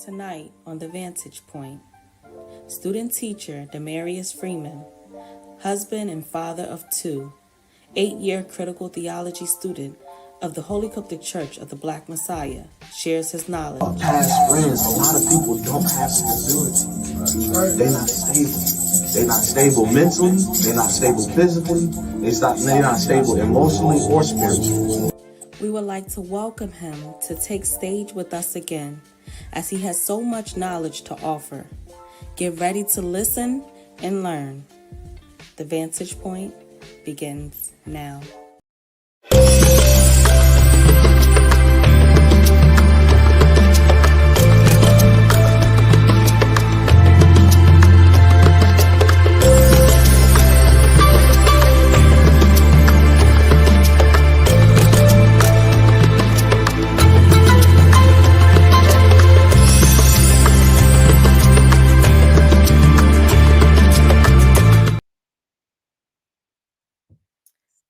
Tonight on The Vantage Point, student teacher Demarius Freeman, husband and father of two, 8-year critical theology student of the Holy Coptic Church of the Black Messiah, shares his knowledge. Past friends, a lot of people don't have stability. They're not stable. They're not stable mentally. They're not stable physically. They're not stable emotionally or spiritually. We would like to welcome him to take stage with us again, as he has so much knowledge to offer. Get ready to listen and learn. The Vantage Point begins now.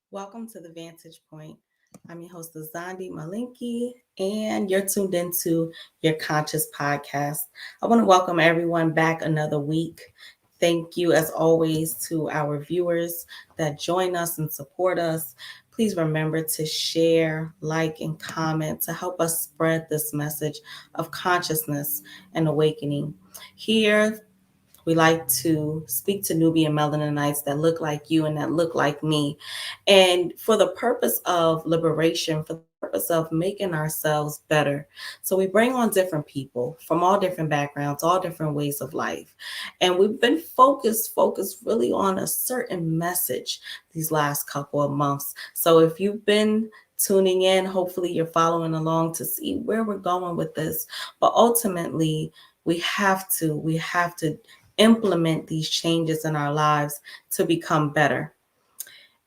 Welcome to The Vantage Point. I'm your host, Azandi Malinki, and you're tuned into your Conscious Podcast. I want to welcome everyone back another week. Thank you, as always, to our viewers that join us and support us. Please remember to share, like, and comment to help us spread this message of consciousness and awakening. Here, we like to speak to Nubian Melaninites that look like you and that look like me. And for the purpose of liberation, for the purpose of making ourselves better. So we bring on different people from all different backgrounds, all different ways of life. And we've been focused really on a certain message these last couple of months. So if you've been tuning in, hopefully you're following along to see where we're going with this. But ultimately, we have to implement these changes in our lives to become better.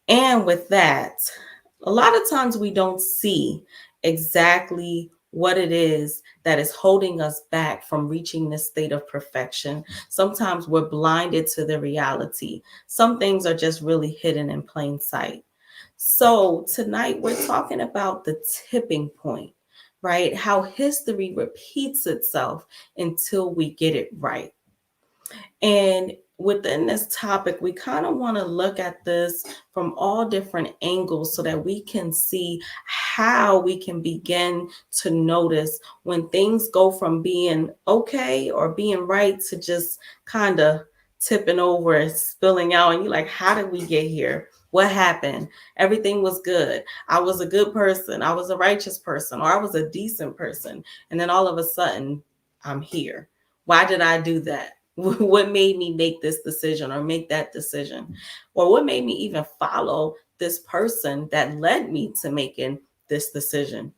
And with that, a lot of times we don't see exactly what it is that is holding us back from reaching this state of perfection. Sometimes we're blinded to the reality. Some things are just really hidden in plain sight. So tonight we're talking about the tipping point, right? How history repeats itself until we get it right. And within this topic, we kind of want to look at this from all different angles so that we can see how we can begin to notice when things go from being okay or being right to just kind of tipping over and spilling out. And you're like, how did we get here? What happened? Everything was good. I was a good person. I was a righteous person, or I was a decent person. And then all of a sudden, I'm here. Why did I do that? What made me make this decision or make that decision? Or what made me even follow this person that led me to making this decision?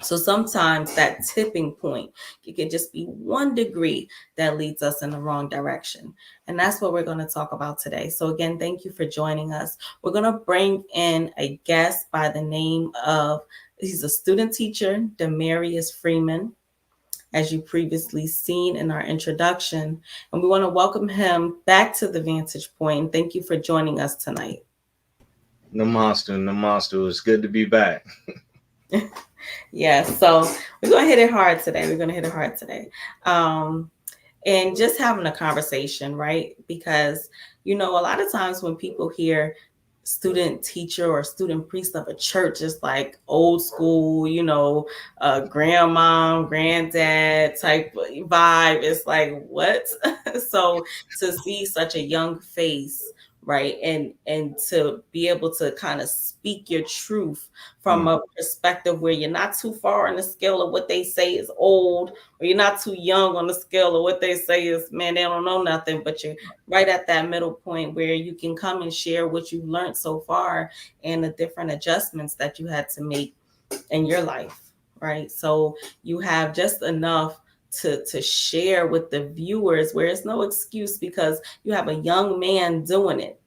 So sometimes that tipping point, it can just be 1 degree that leads us in the wrong direction. And that's what we're going to talk about today. So again, thank you for joining us. We're going to bring in a guest by the name of, he's a student teacher, Demarius Freeman, as you previously seen in our introduction. And we want to welcome him back to the Vantage Point. Thank you for joining us tonight. Namaste. It's good to be back. Yeah, so we're going to hit it hard today. And just having a conversation, right? Because, a lot of times when people hear student teacher or student priest of a church, it's like old school, grandma, granddad type vibe. It's like, what? So to see such a young face, right, and to be able to kind of speak your truth from a perspective where you're not too far on the scale of what they say is old, or you're not too young on the scale of what they say is, man, they don't know nothing, but you're right at that middle point where you can come and share what you've learned so far and the different adjustments that you had to make in your life, right? So you have just enough to share with the viewers where it's no excuse, because you have a young man doing it.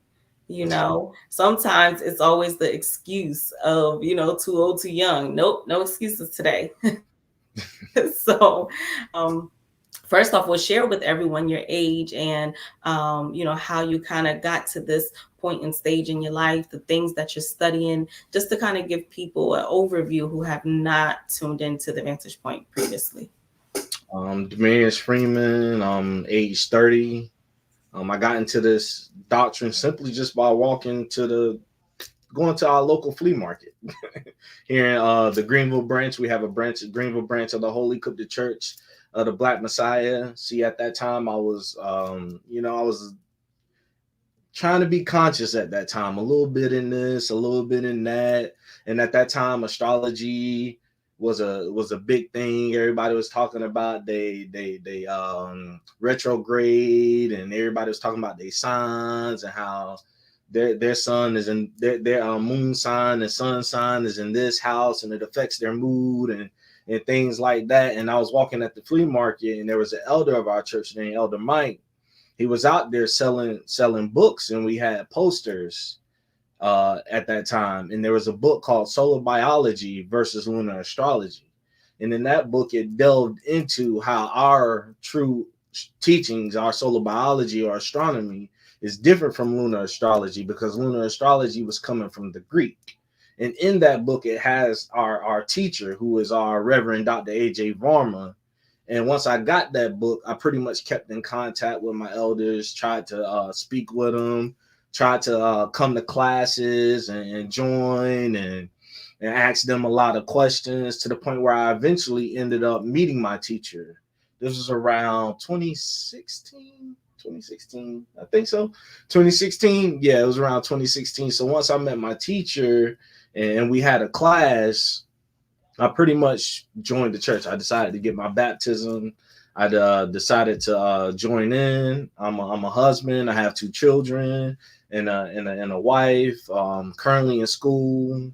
Sometimes it's always the excuse of, too old, too young. Nope, no excuses today. So first off, we'll share with everyone your age and, how you kind of got to this point and stage in your life, the things that you're studying, just to kind of give people an overview who have not tuned into the Vantage Point previously. Demarius Freeman, age 30. I got into this doctrine simply just by going to our local flea market. Here in the Greenville branch, we have a Greenville branch of the Holy Coptic Church of the Black Messiah. See, at that time, I was trying to be conscious at that time, a little bit in this, a little bit in that. And at that time, astrology was a big thing. Everybody was talking about they retrograde, and everybody was talking about their signs and how their sun is in their moon sign and sun sign is in this house, and it affects their mood and things like that. And I was walking at the flea market, and there was an elder of our church named Elder Mike. He was out there selling books, and we had posters at that time. And there was a book called Solar Biology versus Lunar Astrology. And in that book, it delved into how our true teachings, our solar biology or astronomy, is different from lunar astrology, because lunar astrology was coming from the Greek. And in that book, it has our teacher, who is our Reverend Dr. A.J. Varma. And once I got that book, I pretty much kept in contact with my elders, tried to speak with them, tried to come to classes and join and ask them a lot of questions, to the point where I eventually ended up meeting my teacher. This was around 2016, I think so. 2016. Yeah, it was around 2016. So once I met my teacher and we had a class, I pretty much joined the church. I decided to get my baptism. I decided to join in. I'm a husband. I have 2 children and a wife. Currently in school,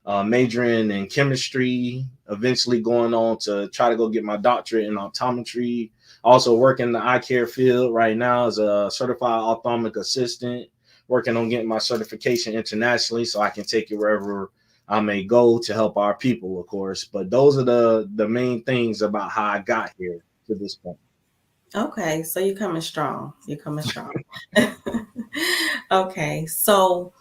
majoring in chemistry. Eventually going on to try to go get my doctorate in optometry. Also working in the eye care field right now as a certified ophthalmic assistant. Working on getting my certification internationally so I can take it wherever I may go to help our people, of course. But those are the main things about how I got here to this point. Okay, so you're coming strong. You're coming strong. Okay, so,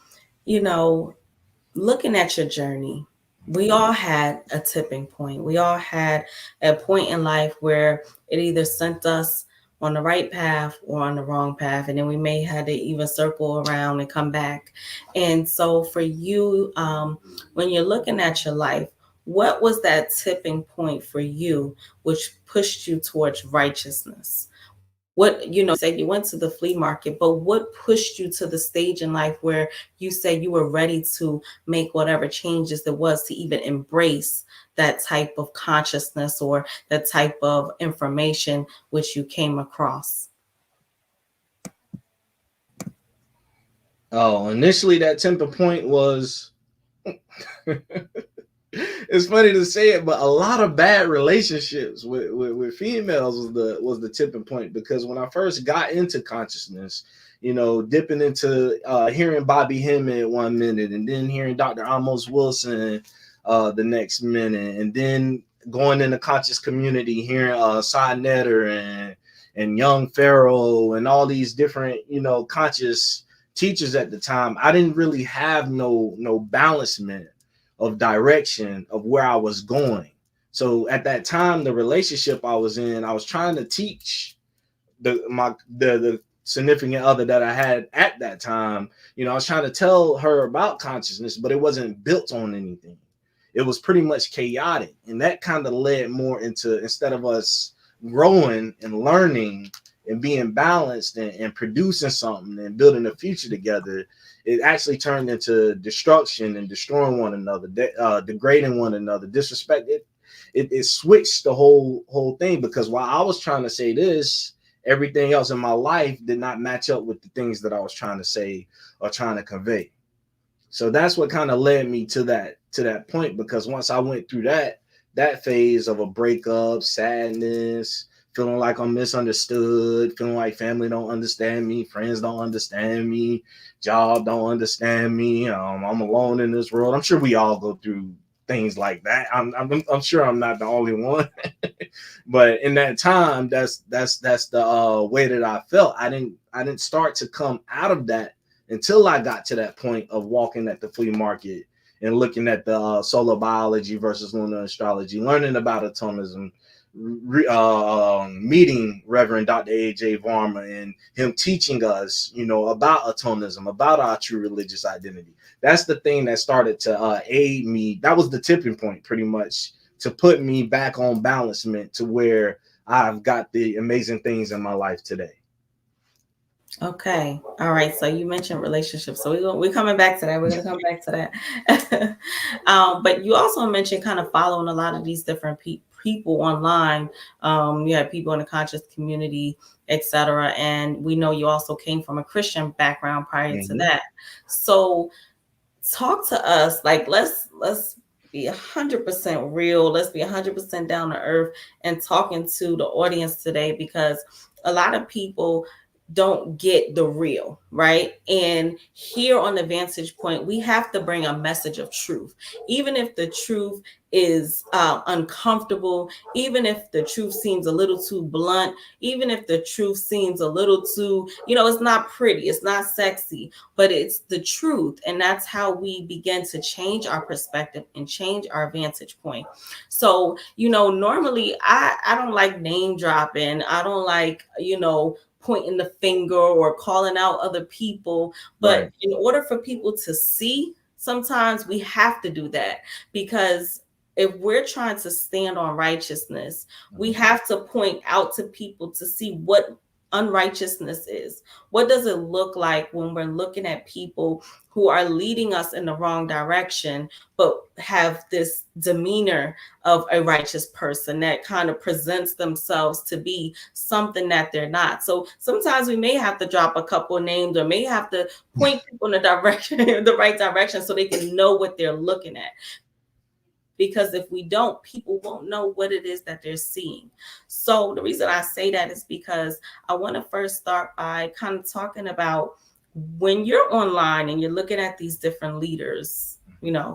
looking at your journey, we all had a tipping point. We all had a point in life where it either sent us on the right path or on the wrong path. And then we may have to even circle around and come back. And so for you, when you're looking at your life, what was that tipping point for you, which pushed you towards righteousness? What, said you went to the flea market, but what pushed you to the stage in life where you said you were ready to make whatever changes there was to even embrace that type of consciousness or that type of information which you came across? Oh, initially that tipping point was it's funny to say it, but a lot of bad relationships with females was the tipping point. Because when I first got into consciousness, dipping into hearing Bobby Hemmett 1 minute, and then hearing Dr. Amos Wilson the next minute, and then going in the conscious community, hearing Cy Netter and Young Pharaoh and all these different conscious teachers at the time, I didn't really have no balancement of direction of where I was going. So at that time, the relationship I was in, I was trying to teach the significant other that I had at that time. I was trying to tell her about consciousness, but it wasn't built on anything. It was pretty much chaotic. And that kind of led more into, instead of us growing and learning and being balanced and producing something and building a future together, it actually turned into destruction and destroying one another, degrading one another, disrespect. It switched the whole thing, because while I was trying to say this, everything else in my life did not match up with the things that I was trying to say or trying to convey. So that's what kind of led me to that point, because once I went through that phase of a breakup, sadness, feeling like I'm misunderstood, feeling like family don't understand me, friends don't understand me, job don't understand me, I'm alone in this world. I'm sure we all go through things like that. I'm sure I'm not the only one. But in that time, that's the way that I felt. I didn't start to come out of that until I got to that point of walking at the flea market and looking at the solar biology versus lunar astrology, learning about atomism, meeting Reverend Dr. A.J. Varma and him teaching us, about atonism, about our true religious identity. That's the thing that started to aid me. That was the tipping point, pretty much, to put me back on balancement to where I've got the amazing things in my life today. Okay. All right. So you mentioned relationships. So we're coming back to that. We're going to come back to that. But you also mentioned kind of following a lot of these different people online. You have people in the conscious community, etc. And we know you also came from a Christian background prior to that. So talk to us, like, let's be 100% real. Let's be 100% down to earth and talking to the audience today, because a lot of people don't get the real, right? And here on the Vantage Point, we have to bring a message of truth, even if the truth is uncomfortable, even if the truth seems a little too blunt, even if the truth seems a little too, it's not pretty, it's not sexy, but it's the truth. And that's how we begin to change our perspective and change our vantage point. So, normally I don't like name dropping. I don't like, pointing the finger or calling out other people. But right. In order for people to see, sometimes we have to do that, because if we're trying to stand on righteousness, we have to point out to people to see what unrighteousness is. What does it look like when we're looking at people who are leading us in the wrong direction, but have this demeanor of a righteous person that kind of presents themselves to be something that they're not? So sometimes we may have to drop a couple of names, or may have to point people in the right direction, so they can know what they're looking at. Because if we don't, people won't know what it is that they're seeing. So the reason I say that is because I want to first start by kind of talking about, when you're online and you're looking at these different leaders,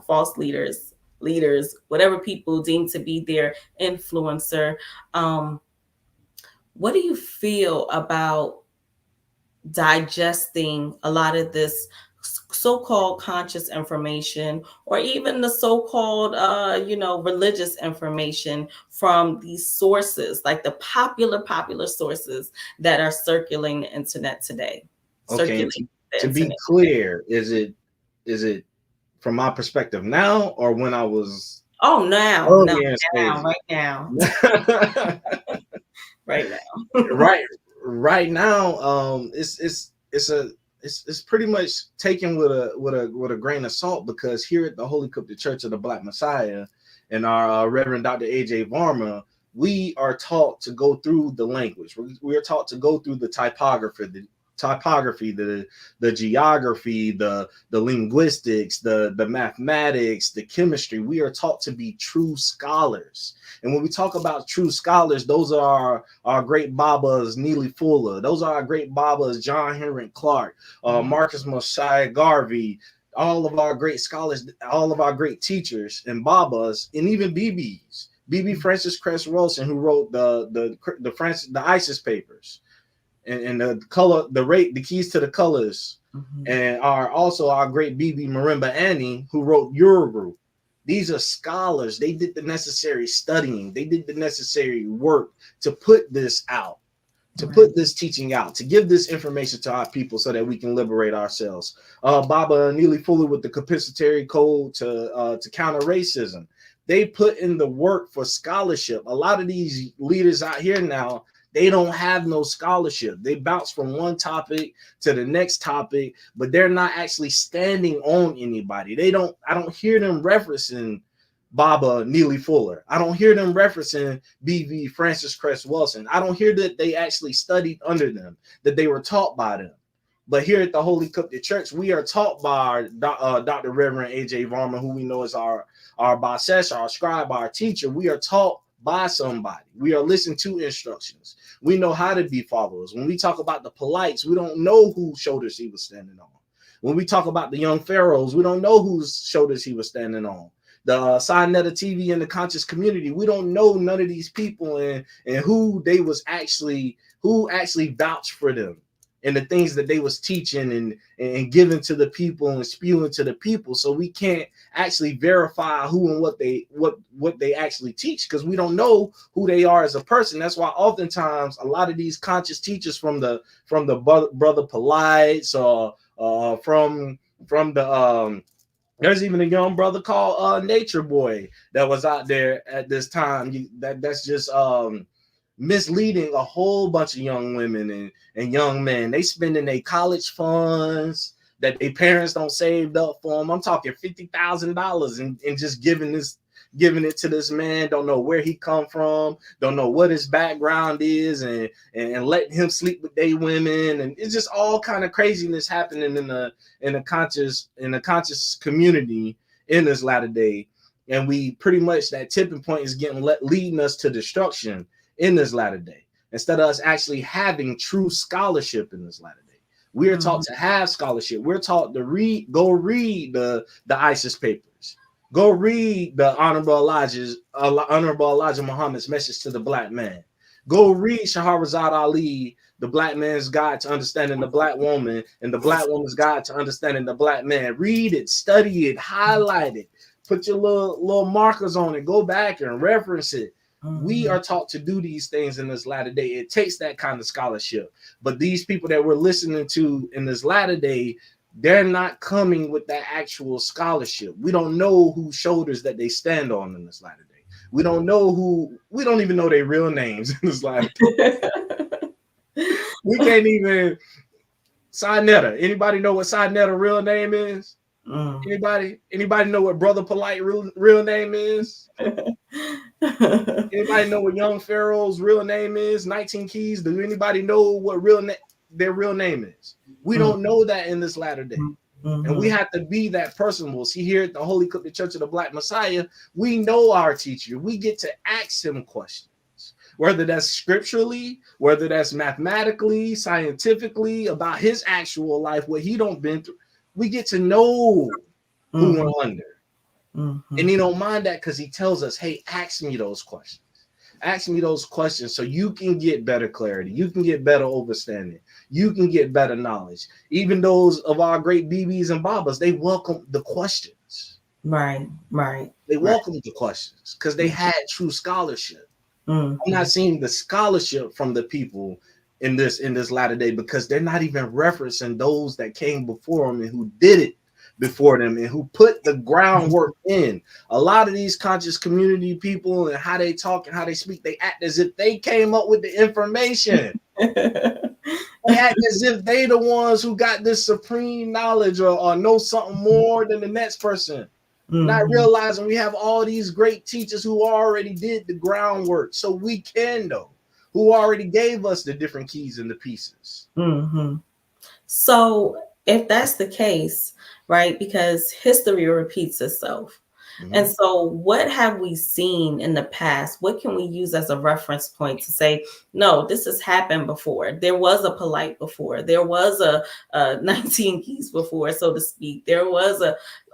false leaders, whatever people deem to be their influencer, what do you feel about digesting a lot of this so-called conscious information, or even the so-called religious information from these sources, like the popular sources that are circulating the internet today? Okay, to be clear, is it from my perspective now, or when I was now, right now right now, it's pretty much taken with a grain of salt, because here at the Holy Coptic Church of the Black Messiah and our Reverend Dr. A.J. Varma, we are taught to go through the language. We are taught to go through the typography, the geography, the linguistics, the mathematics, the chemistry. We are taught to be true scholars. And when we talk about true scholars, those are our great Babas, Neely Fuller. Those are our great Babas, John Henrik Clark, Marcus Mosiah Garvey, all of our great scholars, all of our great teachers and Babas, and even BBs. BB Francis Cress Wilson, who wrote the ISIS papers, and the keys to the colors, and are also our great BB Marimba Annie, who wrote Urugroup. These are scholars. They did the necessary studying. They did the necessary work to put this out, put this teaching out, to give this information to our people so that we can liberate ourselves. Baba Neely Fuller with the compensatory code to counter racism. They put in the work for scholarship. A lot of these leaders out here now, they don't have no scholarship. They bounce from one topic to the next topic, but they're not actually standing on anybody. I don't hear them referencing Baba Neely Fuller. I don't hear them referencing BV Francis Cress Wilson. I don't hear that they actually studied under them, that they were taught by them. But here at the Holy Coptic Church, we are taught by Dr. Reverend A.J. Varma, who we know is our Basesh, our scribe, our teacher. We are taught by somebody. We are listening to instructions. We know how to be followers. When we talk about the polites, we don't know whose shoulders he was standing on. When we talk about the young pharaohs, we don't know whose shoulders he was standing on. The Sinetta TV and the conscious community, we don't know none of these people and who actually vouched for them and the things that they was teaching and giving to the people and spewing to the people. So we can't actually verify who and what they actually teach, because we don't know who they are as a person. That's why oftentimes a lot of these conscious teachers from the Brother Polites or from the there's even a young brother called Nature Boy that was out there at this time. That's just misleading a whole bunch of young women and young men. They spending their college funds that their parents don't saved up for them. I'm talking $50,000 and just giving it to this man. Don't know where he come from, don't know what his background is, and letting him sleep with they women, and it's just all kind of craziness happening in the conscious community in this latter day. And we pretty much, that tipping point is leading us to destruction in this latter day, instead of us actually having true scholarship in this latter day. We are taught to have scholarship. We're taught to go read the ISIS papers. Go read the Honorable Elijah Muhammad's message to the black man. Go read Shahrazad Ali, the black man's guide to understanding the black woman, and the black woman's guide to understanding the black man. Read it, study it, highlight it, put your little markers on it, go back and reference it. We are taught to do these things in this latter day. It takes that kind of scholarship. But these people that we're listening to in this latter day, they're not coming with that actual scholarship. We don't know whose shoulders that they stand on in this latter day. We don't even know their real names in this latter day. We can't even. Sinetta. Anybody know what Sinetta real name is? Anybody know what Brother Polite real name is? Anybody know what Young Pharaoh's real name is? 19 Keys. Do anybody know what their real name is? We don't know that in this latter day. And we have to be that person. We'll see here at the Holy Cooked Church of the Black Messiah, we know our teacher. We get to ask him questions, whether that's scripturally, whether that's mathematically, scientifically, about his actual life, what he don't been through. We get to know who we're under. And he don't mind that, because he tells us, hey, ask me those questions. Ask me those questions so you can get better clarity. You can get better understanding. You can get better knowledge. Even those of our great BBs and Babas, they welcome the questions. Right. They welcome the questions because they had true scholarship. I'm not seeing the scholarship from the people in this latter day, because they're not even referencing those that came before them and who did it before them and who put the groundwork in. A lot of these conscious community people and how they talk and how they speak, they act as if they came up with the information. They act as if they the ones who got this supreme knowledge or know something more than the next person. Not realizing we have all these great teachers who already did the groundwork, so we can know, who already gave us the different keys and the pieces. So if that's the case, right, because history repeats itself. And so what have we seen in the past? What can we use as a reference point to say, no, this has happened before. There was a Polite before. There was a 19 Keys before, so to speak. There was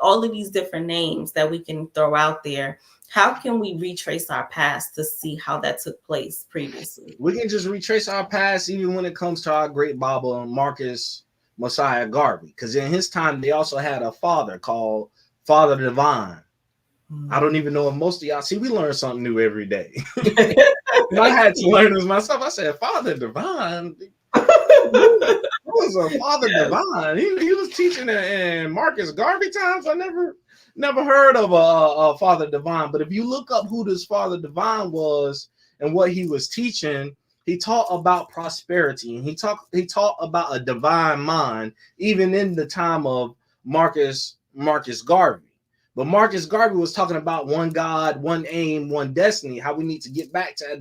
all of these different names that we can throw out there. How can we retrace our past to see how that took place previously? We can just retrace our past, even when it comes to our great Baba, Marcus Mosiah Garvey, because in his time, they also had a father called Father Divine. I don't even know if most of y'all see, we learn something new every day. I had to learn this myself. I said, Father Divine? Who was a Father Divine? He was teaching in Marcus Garvey times. I never heard of a Father Divine. But if you look up who this Father Divine was and what he was teaching, he taught about prosperity, and he taught about a divine mind, even in the time of Marcus Garvey. But Marcus Garvey was talking about one God, one aim, one destiny, how we need to get back to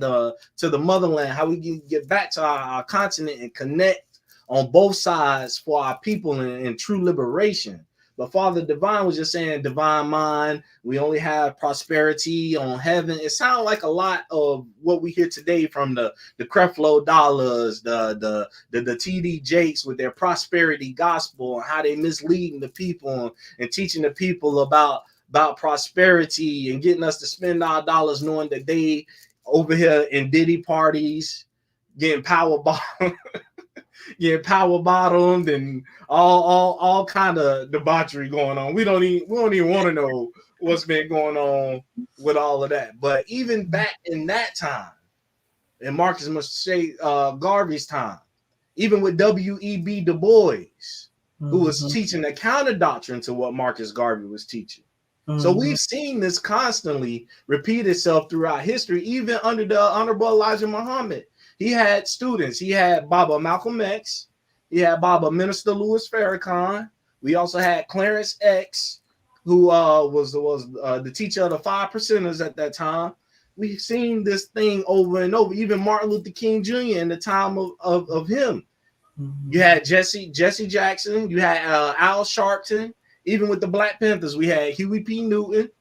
the motherland, how we can get back to our continent and connect on both sides for our people and true liberation. But Father Divine was just saying divine mind. We only have prosperity on heaven. It sounds like a lot of what we hear today from the Creflo Dollars, the TD Jakes with their prosperity gospel and how they misleading the people and teaching the people about prosperity and getting us to spend our dollars, knowing that they over here in Diddy parties getting power bomb. power bottomed and all kind of debauchery going on. We don't even want to know what's been going on with all of that. But even back in that time, in Marcus Garvey's time, even with W.E.B. Du Bois, who was teaching the counter doctrine to what Marcus Garvey was teaching. So we've seen this constantly repeat itself throughout history, even under the Honorable Elijah Muhammad. He had students. He had Baba Malcolm X. He had Baba Minister Louis Farrakhan. We also had Clarence X, who was the teacher of the 5 Percenters at that time. We've seen this thing over and over. Even Martin Luther King Jr. in the time of him. You had Jesse Jackson. You had Al Sharpton. Even with the Black Panthers, we had Huey P. Newton.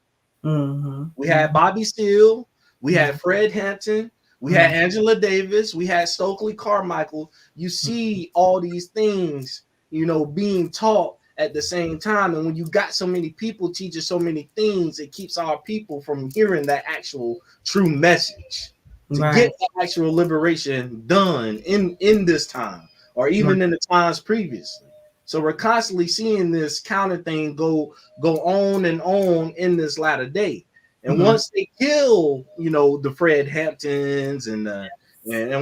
We had Bobby Seale. We had Fred Hampton. We had Angela Davis. We had Stokely Carmichael. You see all these things, being taught at the same time. And when you got so many people teaching so many things, it keeps our people from hearing that actual true message to get the actual liberation done in this time or even in the times previously. So we're constantly seeing this counter thing go on and on in this latter day. And once they kill, the Fred Hamptons and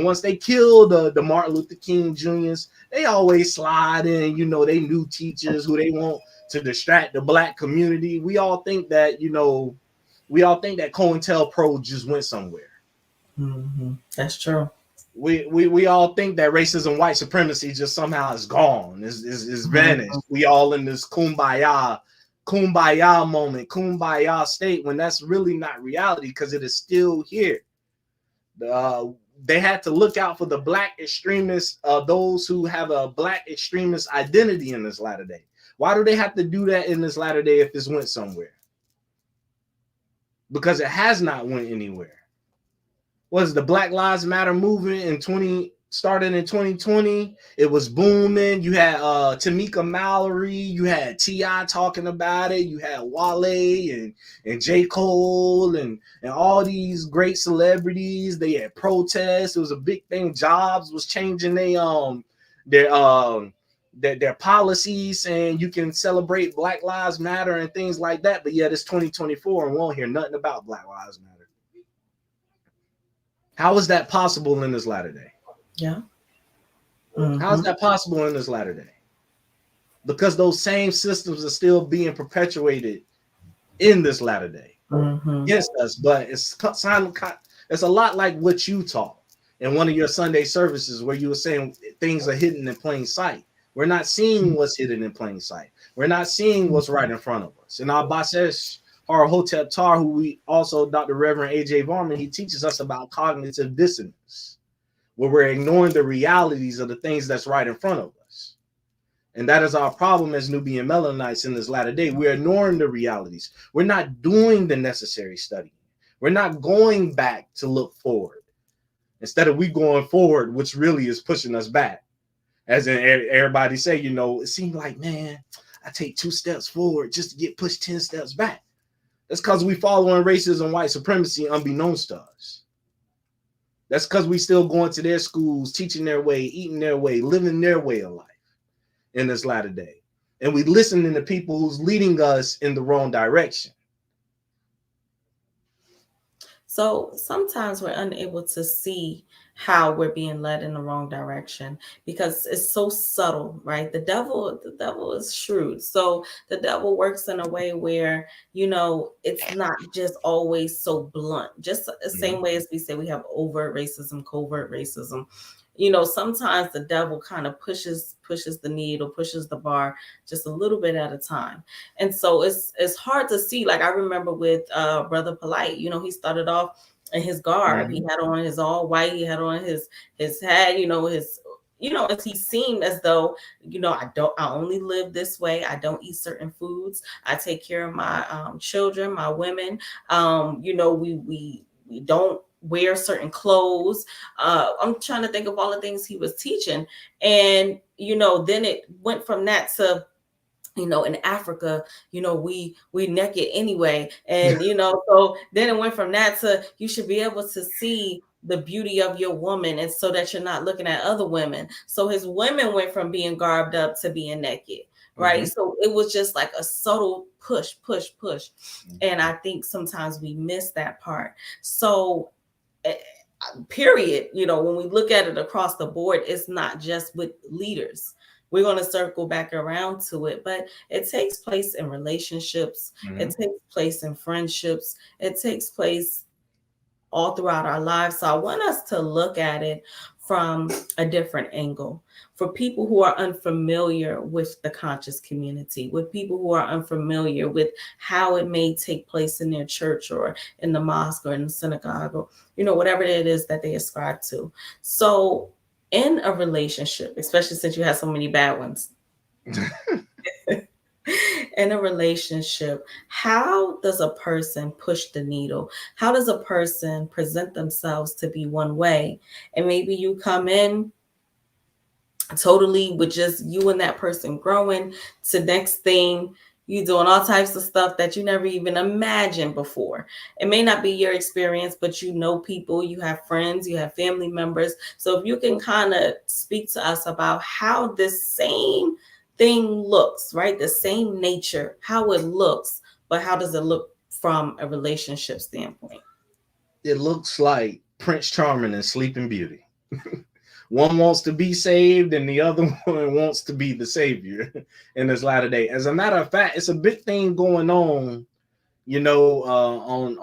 once they kill the Martin Luther King Juniors, they always slide in, they new teachers who they want to distract the Black community. We all think that, COINTELPRO just went somewhere. That's true. We all think that racism, white supremacy just somehow is gone, is vanished. We all in this kumbaya moment, kumbaya state, when that's really not reality, because it is still here. They had to look out for the Black extremists, those who have a Black extremist identity in this latter day. Why do they have to do that in this latter day if this went somewhere? Because it has not went anywhere. Was the Black Lives Matter movement started in 2020? It was booming. You had Tamika Mallory, you had T.I. talking about it, you had Wale and J. Cole and all these great celebrities. They had protests. It was a big thing. Jobs was changing their policies, saying you can celebrate Black Lives Matter and things like that. But yet it's 2024 and we won't hear nothing about Black Lives Matter. How is that possible in this latter day? Yeah. How is that possible in this latter day? Because those same systems are still being perpetuated in this latter day against us. But it's a lot like what you taught in one of your Sunday services, where you were saying things are hidden in plain sight. We're not seeing what's hidden in plain sight. We're not seeing what's right in front of us. And our Basesh Hotep Tar, who we also, Dr. Reverend A.J. Varman, he teaches us about cognitive dissonance, where we're ignoring the realities of the things that's right in front of us. And that is our problem as Nubian Melanites in this latter day. We're ignoring the realities. We're not doing the necessary study. We're not going back to look forward. Instead of we going forward, which really is pushing us back. As in everybody say, it seems like, man, I take 2 steps forward just to get pushed 10 steps back. That's because we following racism, white supremacy unbeknownst to us. That's because we still going to their schools, teaching their way, eating their way, living their way of life in this latter day. And we listening to people who's leading us in the wrong direction. So sometimes we're unable to see how we're being led in the wrong direction because it's so subtle, right? The devil is shrewd. So the devil works in a way where, it's not just always so blunt, just the same way as we say we have overt racism, covert racism. Sometimes the devil kind of pushes the needle, pushes the bar just a little bit at a time. And so it's hard to see. Like I remember with Brother Polite, he started off in his garb. He had on his all white, he had on his hat, as he seemed as though, I only live this way. I don't eat certain foods. I take care of my children, my women. We don't wear certain clothes. I'm trying to think of all the things he was teaching. And, then it went from that to, in Africa, we naked anyway. And, so then it went from that to, you should be able to see the beauty of your woman, and so that you're not looking at other women. So his women went from being garbed up to being naked, right? So it was just like a subtle push. And I think sometimes we miss that part. So period, when we look at it across the board, it's not just with leaders. We're going to circle back around to it, but it takes place in relationships. It takes place in friendships. It takes place all throughout our lives. So I want us to look at it from a different angle. For people who are unfamiliar with the conscious community, with people who are unfamiliar with how it may take place in their church or in the mosque or in the synagogue, or whatever it is that they ascribe to. So in a relationship, especially since you have so many bad ones, in a relationship, how does a person push the needle? How does a person present themselves to be one way? And maybe you come in totally with just you and that person growing, to next thing you doing all types of stuff that you never even imagined before. It may not be your experience, but you know people, you have friends, you have family members. So if you can kind of speak to us about how this same thing looks, right? The same nature, how it looks, but how does it look from a relationship standpoint? It looks like Prince Charming and Sleeping Beauty. One wants to be saved and the other one wants to be the savior in this latter day. As a matter of fact, it's a big thing going on, on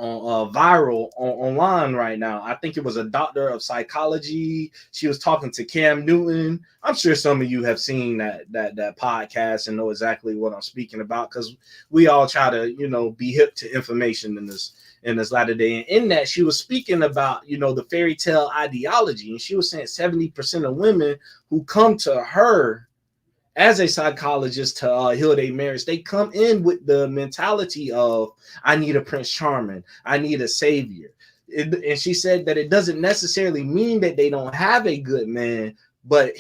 viral online right now. I think it was a doctor of psychology. She was talking to Cam Newton. I'm sure some of you have seen that podcast and know exactly what I'm speaking about, because we all try to, be hip to information in this latter day. And in that, she was speaking about, the fairy tale ideology. And she was saying 70% of women who come to her as a psychologist to heal their marriage, they come in with the mentality of, I need a Prince Charming, I need a savior. And she said that it doesn't necessarily mean that they don't have a good man, but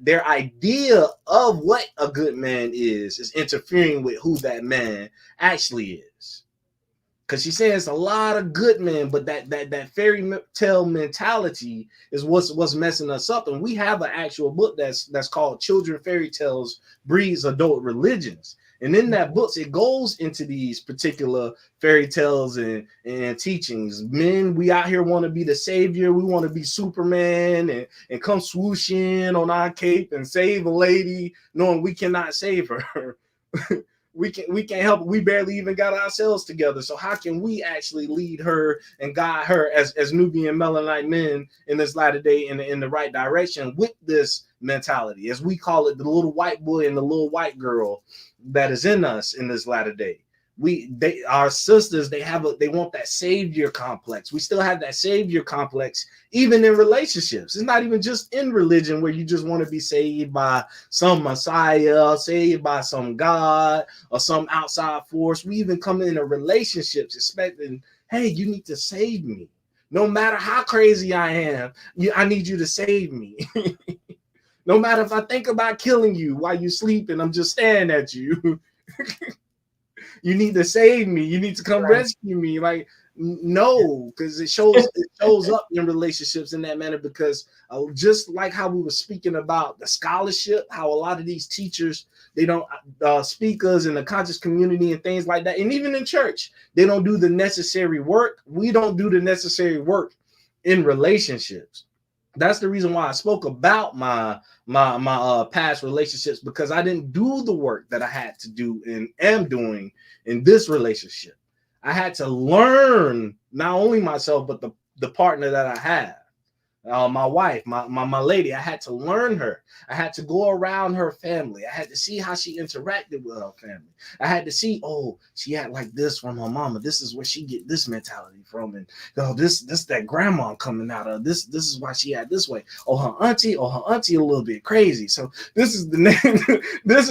their idea of what a good man is interfering with who that man actually is. Because she says a lot of good men, but that fairy tale mentality is what's messing us up. And we have an actual book that's called Children Fairy Tales Breeds Adult Religions. And in that book, it goes into these particular fairy tales and teachings. Men, we out here want to be the savior. We want to be Superman and come swoosh in on our cape and save a lady, knowing we cannot save her. We can't help it. We barely even got ourselves together. So how can we actually lead her and guide her as Nubian Melanite men in this latter day in the right direction with this mentality, as we call it, the little white boy and the little white girl that is in us in this latter day? Our sisters, they want that savior complex. We still have that savior complex, even in relationships. It's not even just in religion where you just want to be saved by some Messiah, saved by some God or some outside force. We even come into relationships expecting, hey, you need to save me. No matter how crazy I am, I need you to save me. No matter if I think about killing you while you sleep and I'm just staring at you. You need to save me. You need to come rescue me. Like, no, because it shows up in relationships in that manner. Because just like how we were speaking about the scholarship, how a lot of these teachers, they don't speakers in the conscious community and things like that, and even in church, they don't do the necessary work. We don't do the necessary work in relationships. That's the reason why I spoke about my past relationships, because I didn't do the work that I had to do and am doing in this relationship. I had to learn not only myself, but the partner that I have. My wife, my lady, I had to learn her. I had to go around her family. I had to see how she interacted with her family. I had to see, oh, she had like this from her mama. This is where she get this mentality from. And this that grandma coming out of. This is why she had this way. Oh, her auntie a little bit crazy. So this is the name. this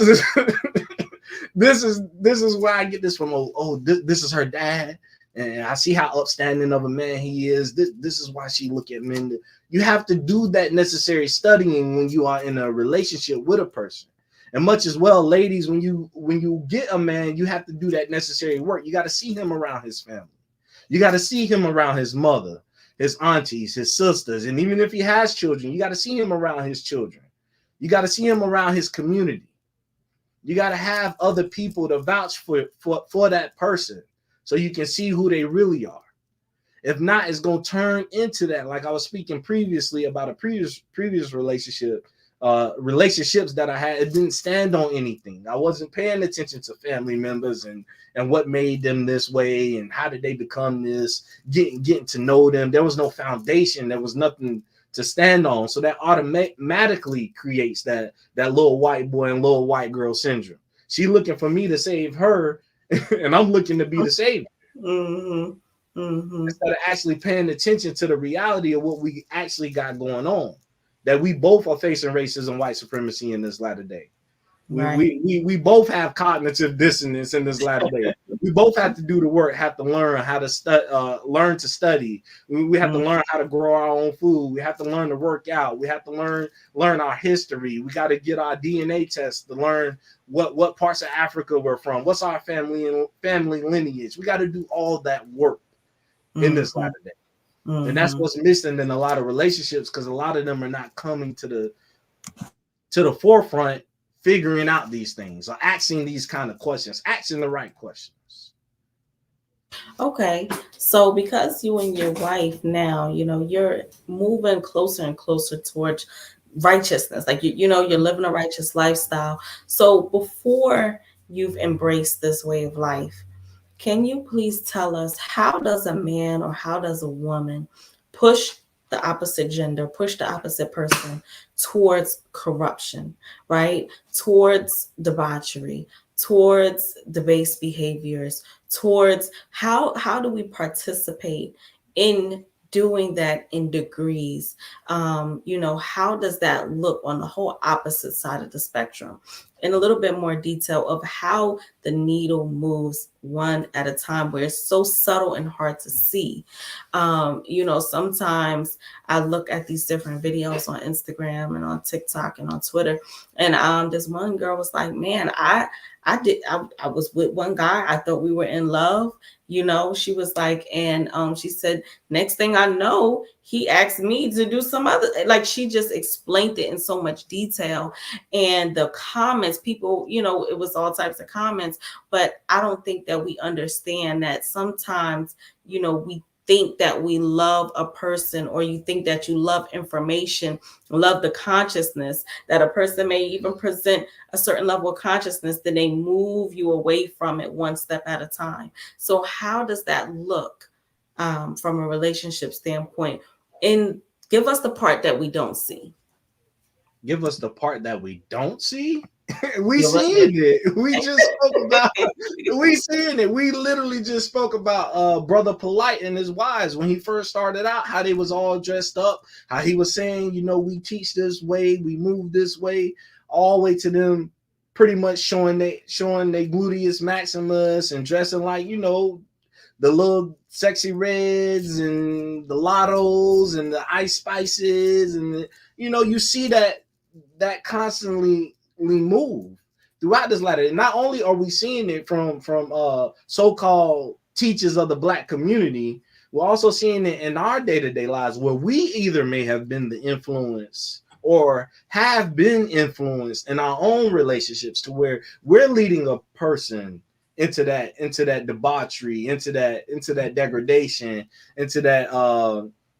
is where I get this from. This is her dad. And I see how upstanding of a man he is. This is why she look at men. You have to do that necessary studying when you are in a relationship with a person. And much as well, ladies, when you get a man, you have to do that necessary work. You got to see him around his family. You got to see him around his mother. his aunties, his sisters, and even if he has children, you got to see him around his children. You got to see him around his community. You got to have other people to vouch for that person so you can see who they really are. If not, it's going to turn into that. Like I was speaking previously about a previous relationship, relationships that I had, it didn't stand on anything. I wasn't paying attention to family members and what made them this way and how did they become this, getting to know them. There was no foundation. There was nothing to stand on. So that automatically creates that little white boy and little white girl syndrome. She looking for me to save her and I'm looking to be the savior. Mm-hmm. Mm-hmm. Instead of actually paying attention to the reality of what we actually got going on, that we both are facing racism, white supremacy in this latter day. Right. We both have cognitive dissonance in this latter day. We both have to do the work, have to learn how to learn to study. We have to learn how to grow our own food. We have to learn to work out. We have to learn our history. We got to get our DNA test to learn what parts of Africa we're from. What's our family lineage? We got to do all that work in this latter day. And that's what's missing in a lot of relationships, because a lot of them are not coming to the forefront, figuring out these things or asking these kind of questions, asking the right questions. Okay, so because you and your wife now, you're moving closer and closer towards righteousness, like you're living a righteous lifestyle. So before you've embraced this way of life, can you please tell us, how does a man or how does a woman push the opposite gender, push the opposite person towards corruption, right? Towards debauchery, towards debased behaviors, towards how do we participate in doing that in degrees? How does that look on the whole opposite side of the spectrum? In a little bit more detail of how the needle moves one at a time, where it's so subtle and hard to see. Sometimes I look at these different videos on Instagram and on TikTok and on Twitter, and this one girl was like, man, I was with one guy. I thought we were in love. She was like, and she said, next thing I know, he asked me to do some other, like she just explained it in so much detail. And the comments, people, it was all types of comments, but I don't think that we understand that sometimes, we think that we love a person, or you think that you love information, love the consciousness, that a person may even present a certain level of consciousness, then they move you away from it one step at a time. So how does that look from a relationship standpoint? And give us the part that we don't see. Give us the part that we don't see? We seeing it. We just spoke about we seeing it. We literally just spoke about Brother Polite and his wives when he first started out, how they was all dressed up, how he was saying, we teach this way, we move this way, all the way to them pretty much showing they gluteus maximus and dressing like, the little sexy reds and the lottos and the ice spices, and you see that constantly move throughout this ladder. And not only are we seeing it from so-called teachers of the Black community, we're also seeing it in our day-to-day lives, where we either may have been the influence or have been influenced in our own relationships, to where we're leading a person into that debauchery, into that degradation, into that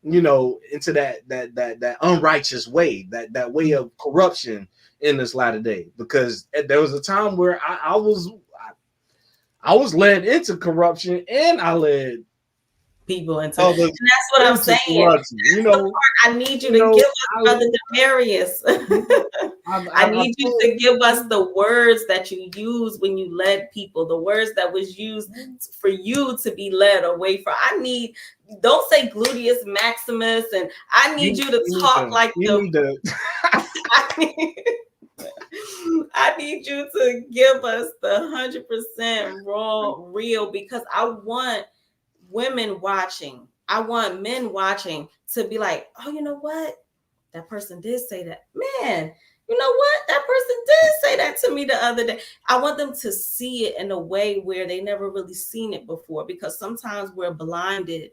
into that unrighteous way, that way of corruption in this latter day. Because there was a time where I was led into corruption, and I led people into and that's what I'm saying. I need you to give us, Brother Demarius. I need you to give us the words that you use when you led people, the words that was used for you to be led away from. Don't say gluteus maximus, and I need you to talk like I need you to give us the 100% raw, real, because I want women watching, I want men watching to be like, oh, you know what? That person did say that. Man, you know what? That person did say that to me the other day. I want them to see it in a way where they never really seen it before, because sometimes we're blinded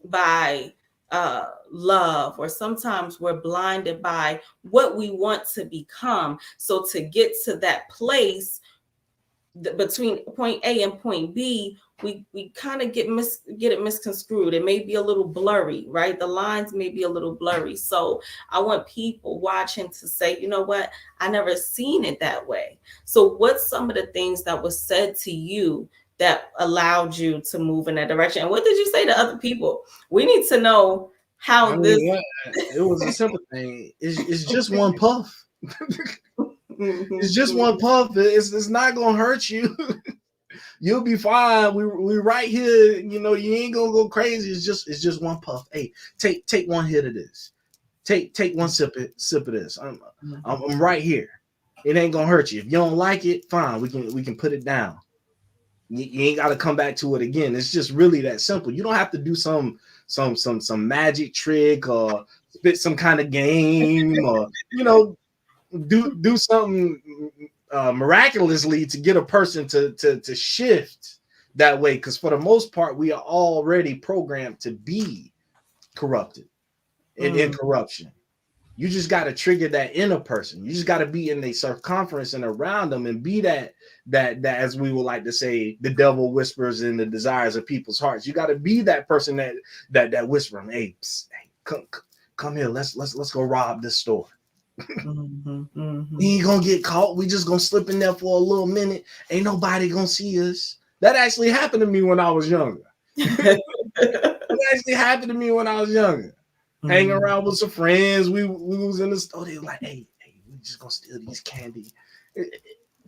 by love, or sometimes we're blinded by what we want to become. So to get to that place between point A and point B, we kind of get it misconstrued. It may be a little blurry, right? The lines may be a little blurry. So I want people watching to say, you know what? I never seen it that way. So what's some of the things that was said to you that allowed you to move in that direction? And what did you say to other people? We need to know how it was a simple thing. It's just one puff. It's just one puff. It's not gonna hurt you. You'll be fine. We right here. You know, you ain't gonna go crazy. It's just one puff. Hey, take one hit of this. Take one sip of this. I'm right here. It ain't gonna hurt you. If you don't like it, fine. We can put it down. You ain't gotta come back to it again. It's just really that simple. You don't have to do some magic trick or spit some kind of game or do something miraculously to get a person to shift that way, because for the most part we are already programmed to be corrupted and in corruption. You just got to trigger that in a person. You just got to be in the circumference and around them and be that as we would like to say, the devil whispers in the desires of people's hearts. You got to be that person that whisper, hey, come here, let's go rob this store. We ain't gonna get caught. We just gonna slip in there for a little minute. Ain't nobody gonna see us. That actually happened to me when I was younger. Hanging around with some friends. We was in the store. They were like, hey, we just gonna steal these candy.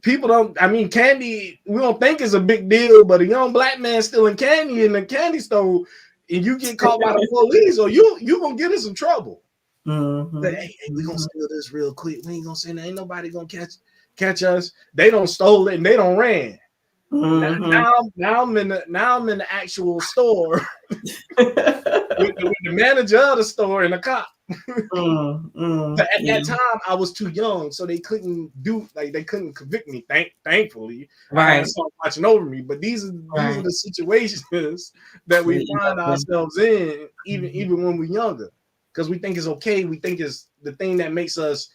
Candy, we don't think it's a big deal, but a young black man stealing candy in the candy store and you get caught by the police, or you gonna get in some trouble. But, hey, we gonna steal this real quick. We ain't gonna say that. Ain't nobody gonna catch us. They don't stole it and they don't ran. Now I'm in the actual store with the manager of the store and the cop. But at that time I was too young, so they couldn't convict me. Thankfully, right? Start watching over me. But these are the situations that we find ourselves in, even when we're younger. Because we think it's okay. We think it's the thing that makes us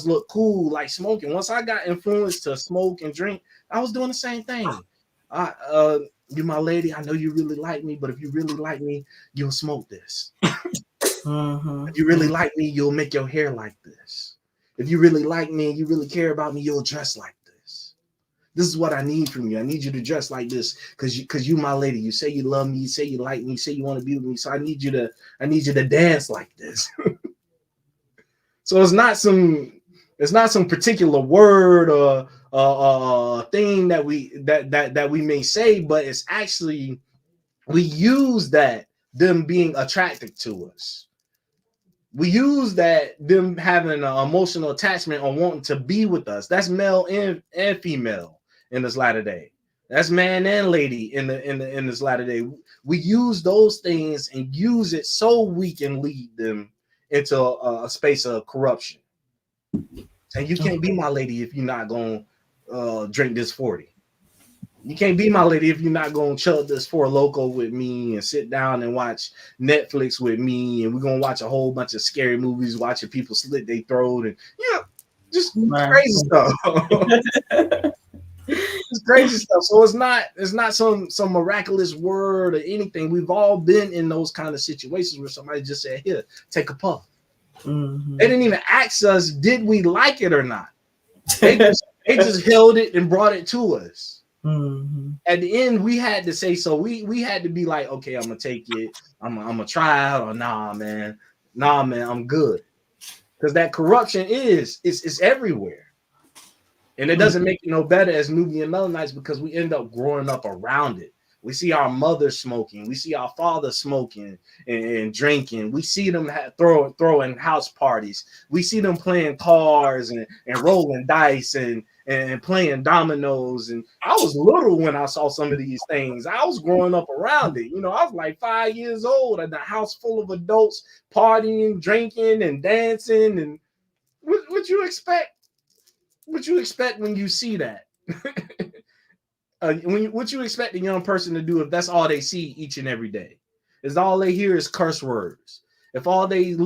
look cool, like smoking. Once I got influenced to smoke and drink, I was doing the same thing. You my lady, I know you really like me, but if you really like me, you'll smoke this. If you really like me, you'll make your hair like this. If you really like me and you really care about me, you'll dress like this. This is what I need from you. I need you to dress like this because you my lady. You say you love me, you say you like me, you say you want to be with me. So I need you to dance like this. So it's not some particular word or thing that we may say, but it's actually we use that them being attracted to us. We use that them having an emotional attachment or wanting to be with us. That's male and female in this latter day. That's man and lady in this latter day. We use those things and use it so we can lead them into a space of corruption. And you can't be my lady if you're not gonna drink this 40. You can't be my lady if you're not gonna chug this Four Loko with me and sit down and watch Netflix with me, and we're gonna watch a whole bunch of scary movies, watching people slit their throat and just crazy stuff. It's crazy stuff. So it's not some miraculous word or anything. We've all been in those kind of situations where somebody just said, "Here, take a puff." They didn't even ask us, did we like it or not? They just held it and brought it to us. At the end, we had to say so. We had to be like, okay, I'm gonna take it. I'm gonna try it, or nah, man, I'm good. Because that corruption is everywhere, and it doesn't make it no better as Nubian Melanites because we end up growing up around it. We see our mother smoking. We see our father smoking and drinking. We see them throwing house parties. We see them playing cards and rolling dice and playing dominoes. And I was little when I saw some of these things. I was growing up around it. I was like 5 years old in a house full of adults partying, drinking, and dancing. And what you expect? What you expect when you see that? What you expect a young person to do if that's all they see each and every day? is all they hear is curse words. If all they hear you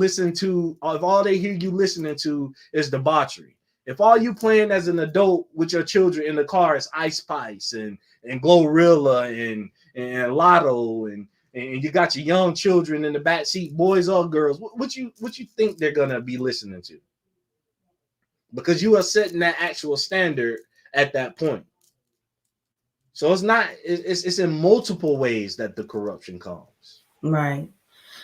listening to is debauchery, if all you playing as an adult with your children in the car is Ice Spice and Glorilla and Lotto and you got your young children in the back seat, boys or girls, what you think they're gonna be listening to? Because you are setting that actual standard at that point. So it's in multiple ways that the corruption comes. Right.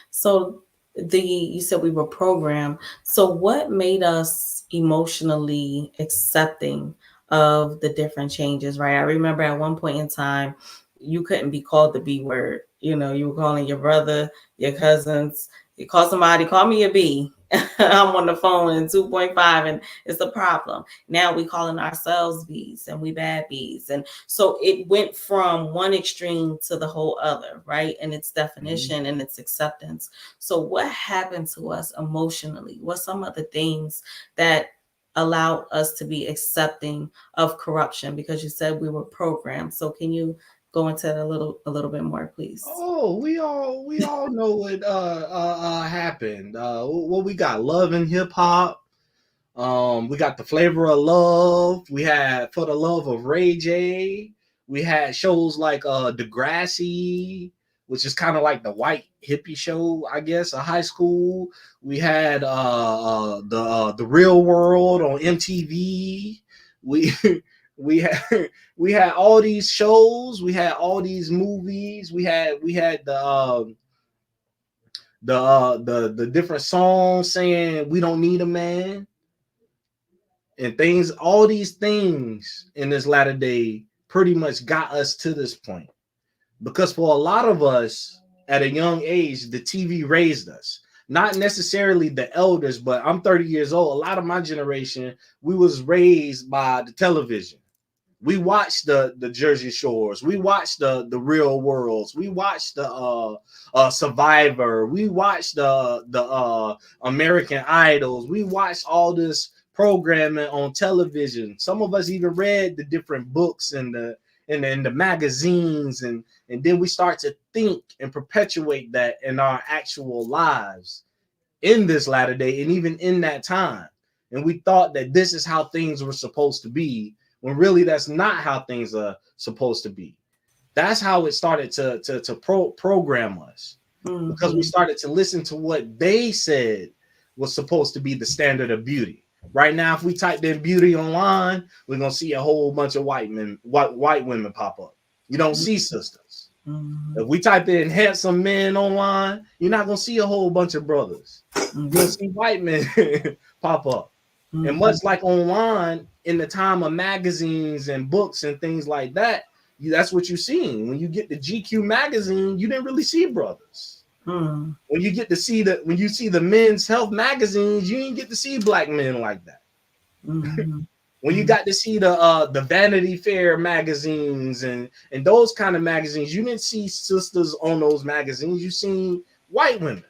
So you said we were programmed. So what made us emotionally accepting of the different changes, right? I remember at one point in time, you couldn't be called the B word. You know, you were calling your brother, your cousins, you call somebody, call me a B. I'm on the phone in 2.5 and it's a problem. Now we calling ourselves B's and we bad B's. And so it went from one extreme to the whole other, right? And its definition and its acceptance. So what happened to us emotionally? What some of the things that allow us to be accepting of corruption? Because you said we were programmed. So can you go into it a little bit more, please? Oh, we all know what happened. What we got? Love and hip hop. We got The Flavor of Love. We had For the Love of Ray J. We had shows like Degrassi, which is kind of like the white hippie show, I guess, a high school. We had the Real World on MTV. We had all these shows. We had all these movies. We had the different songs saying we don't need a man and things. All these things in this latter day pretty much got us to this point, because for a lot of us at a young age, the TV raised us. Not necessarily the elders, but I'm 30 years old. A lot of my generation, we was raised by the television. We watched the Jersey Shores. We watched the Real Worlds. We watched the Survivor. We watched the American Idols. We watched all this programming on television. Some of us even read the different books and the magazines, and then we start to think and perpetuate that in our actual lives in this latter day and even in that time. And we thought that this is how things were supposed to be, when really that's not how things are supposed to be. That's how it started to program us, because we started to listen to what they said was supposed to be the standard of beauty. Right now, if we type in beauty online, we're gonna see a whole bunch of white women pop up. You don't see sisters. If we type in handsome men online, you're not gonna see a whole bunch of brothers. You're gonna see white men pop up. And much like online, in the time of magazines and books and things like that, that's what you're seeing. When you get the GQ magazine, you didn't really see brothers. When you get to see when you see the men's health magazines, you didn't get to see black men like that. When you got to see the Vanity Fair magazines and those kind of magazines, you didn't see sisters on those magazines. You seen white women.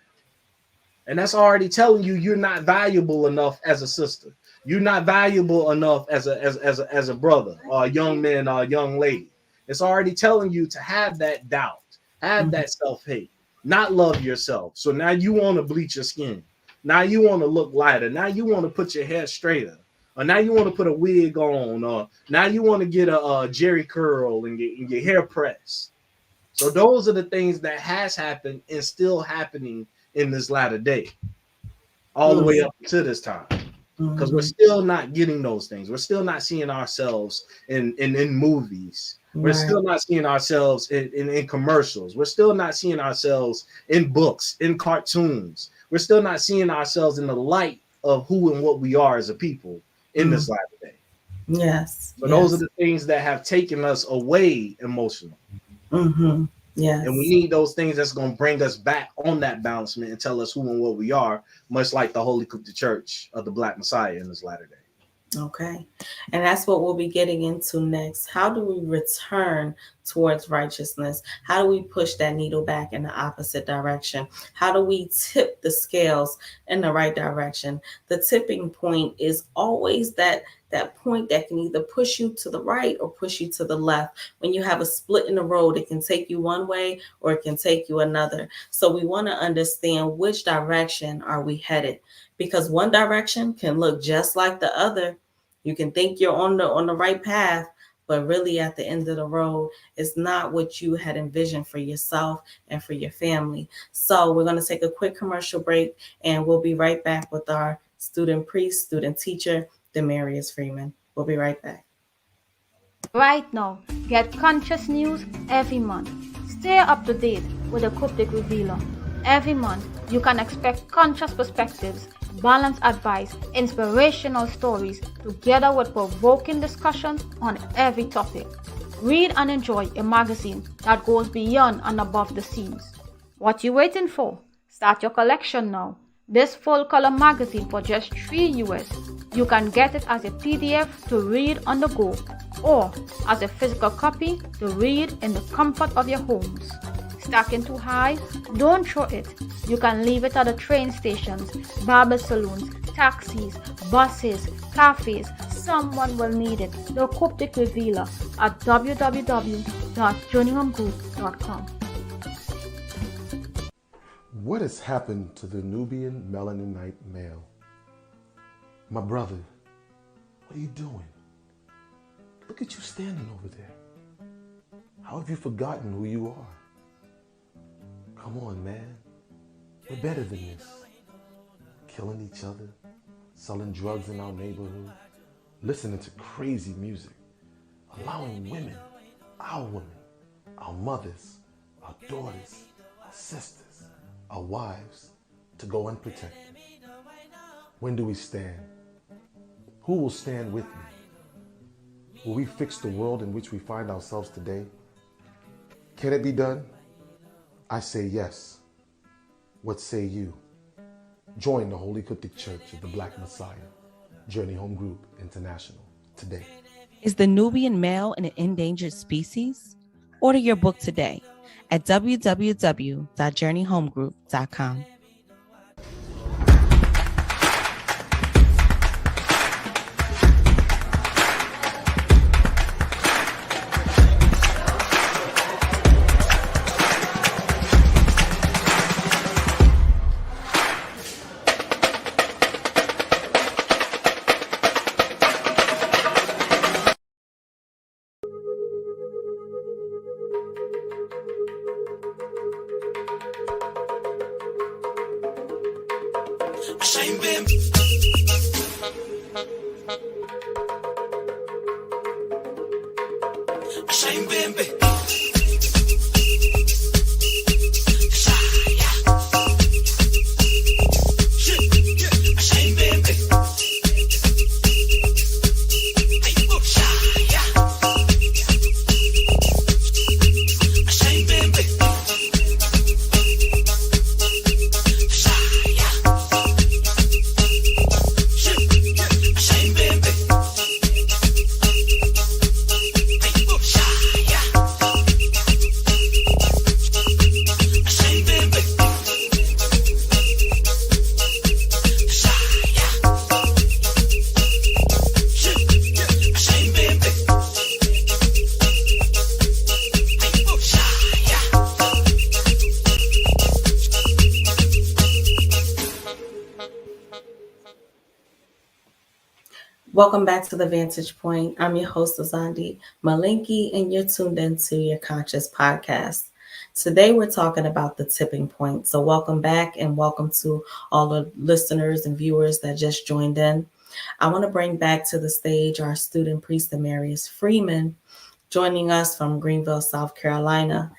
And that's already telling you you're not valuable enough as a sister. You're not valuable enough as a brother or a young man or a young lady. It's already telling you to have that doubt, have that self-hate, not love yourself. So now you want to bleach your skin. Now you want to look lighter. Now you want to put your hair straighter. Or now you want to put a wig on. Or now you want to get a Jerry curl and get your hair pressed. So those are the things that has happened and still happening in this latter day, all the way up to this time, because we're still not getting those things. We're still not seeing ourselves in movies. We're still not seeing ourselves in commercials. We're still not seeing ourselves in books, in cartoons. We're still not seeing ourselves in the light of who and what we are as a people in this latter day. Yes. So those are the things that have taken us away emotionally. Yes. And we need those things that's going to bring us back on that balancement and tell us who and what we are, much like the Holy Cryptic Church of the Black Messiah in this latter day. Okay. And that's what we'll be getting into next. How do we return towards righteousness? How do we push that needle back in the opposite direction? How do we tip the scales in the right direction? The tipping point is always that point that can either push you to the right or push you to the left. When you have a split in the road, it can take you one way or it can take you another. So we want to understand which direction are we headed, because one direction can look just like the other. You can think you're on the right path, but really at the end of the road, it's not what you had envisioned for yourself and for your family. So we're going to take a quick commercial break, and we'll be right back with our student priest, student teacher, Demarius Freeman. We'll be right back. Right now, get conscious news every month. Stay up to date with the Coptic Revealer. Every month, you can expect conscious perspectives, balanced advice, inspirational stories, together with provoking discussions on every topic. Read and enjoy a magazine that goes beyond and above the scenes. What you waiting for? Start your collection now. This full-color magazine for just $3 US. You can get it as a PDF to read on the go, or as a physical copy to read in the comfort of your homes. Stacking too high? Don't throw it. You can leave it at the train stations, barber salons, taxis, buses, cafes. Someone will need it. The Coptic Revealer at www.journeyhomegroup.com. What has happened to the Nubian Melaninite male? My brother, what are you doing? Look at you standing over there. How have you forgotten who you are? Come on, man. We're better than this. Killing each other, selling drugs in our neighborhood, listening to crazy music, allowing women, our mothers, our daughters, our sisters, our wives, to go unprotected. When do we stand? Who will stand with me? Will we fix the world in which we find ourselves today? Can it be done? I say yes. What say you? Join the Holy Coptic Church of the Black Messiah, Journey Home Group International, today. Is the Nubian male an endangered species? Order your book today at www.journeyhomegroup.com. Welcome back to the Vantage Point. I'm your host, Zandi Malinki, and you're tuned into your Conscious Podcast. Today, we're talking about the tipping point. So welcome back, and welcome to all the listeners and viewers that just joined in. I want to bring back to the stage our student priest, Demarius Freeman, joining us from Greenville, South Carolina.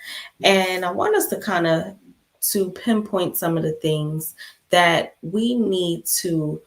And I want us to pinpoint some of the things that we need to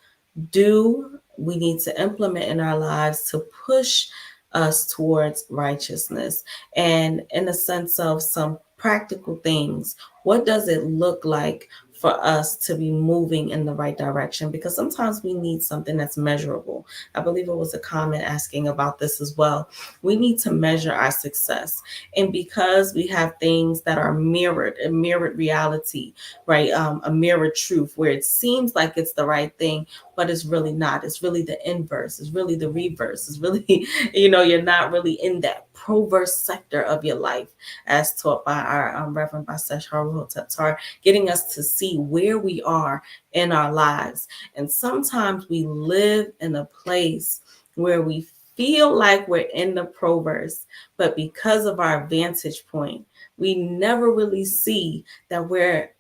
do, we need to implement in our lives to push us towards righteousness. And in a sense of some practical things, what does it look like for us to be moving in the right direction, because sometimes we need something that's measurable. I believe it was a comment asking about this as well. We need to measure our success. And because we have things that are mirrored, a mirrored reality, right? A mirrored truth where it seems like it's the right thing, but it's really not. It's really the inverse. It's really the reverse. It's really, you're not really in that proverse sector of your life, as taught by our Reverend Basesh Harul, getting us to see where we are in our lives. And sometimes we live in a place where we feel like we're in the proverse, but because of our vantage point, we never really see that we're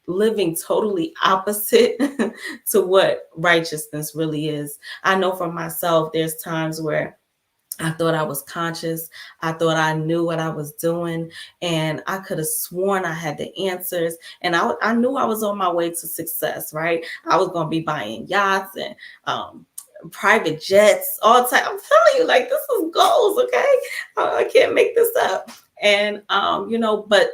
living totally opposite to what righteousness really is. I know for myself, there's times where I thought I was conscious. I thought I knew what I was doing, and I could have sworn I had the answers. And I knew I was on my way to success, right? I was going to be buying yachts and private jets, all time. I'm telling you, like, this is goals, okay? I can't make this up. And, but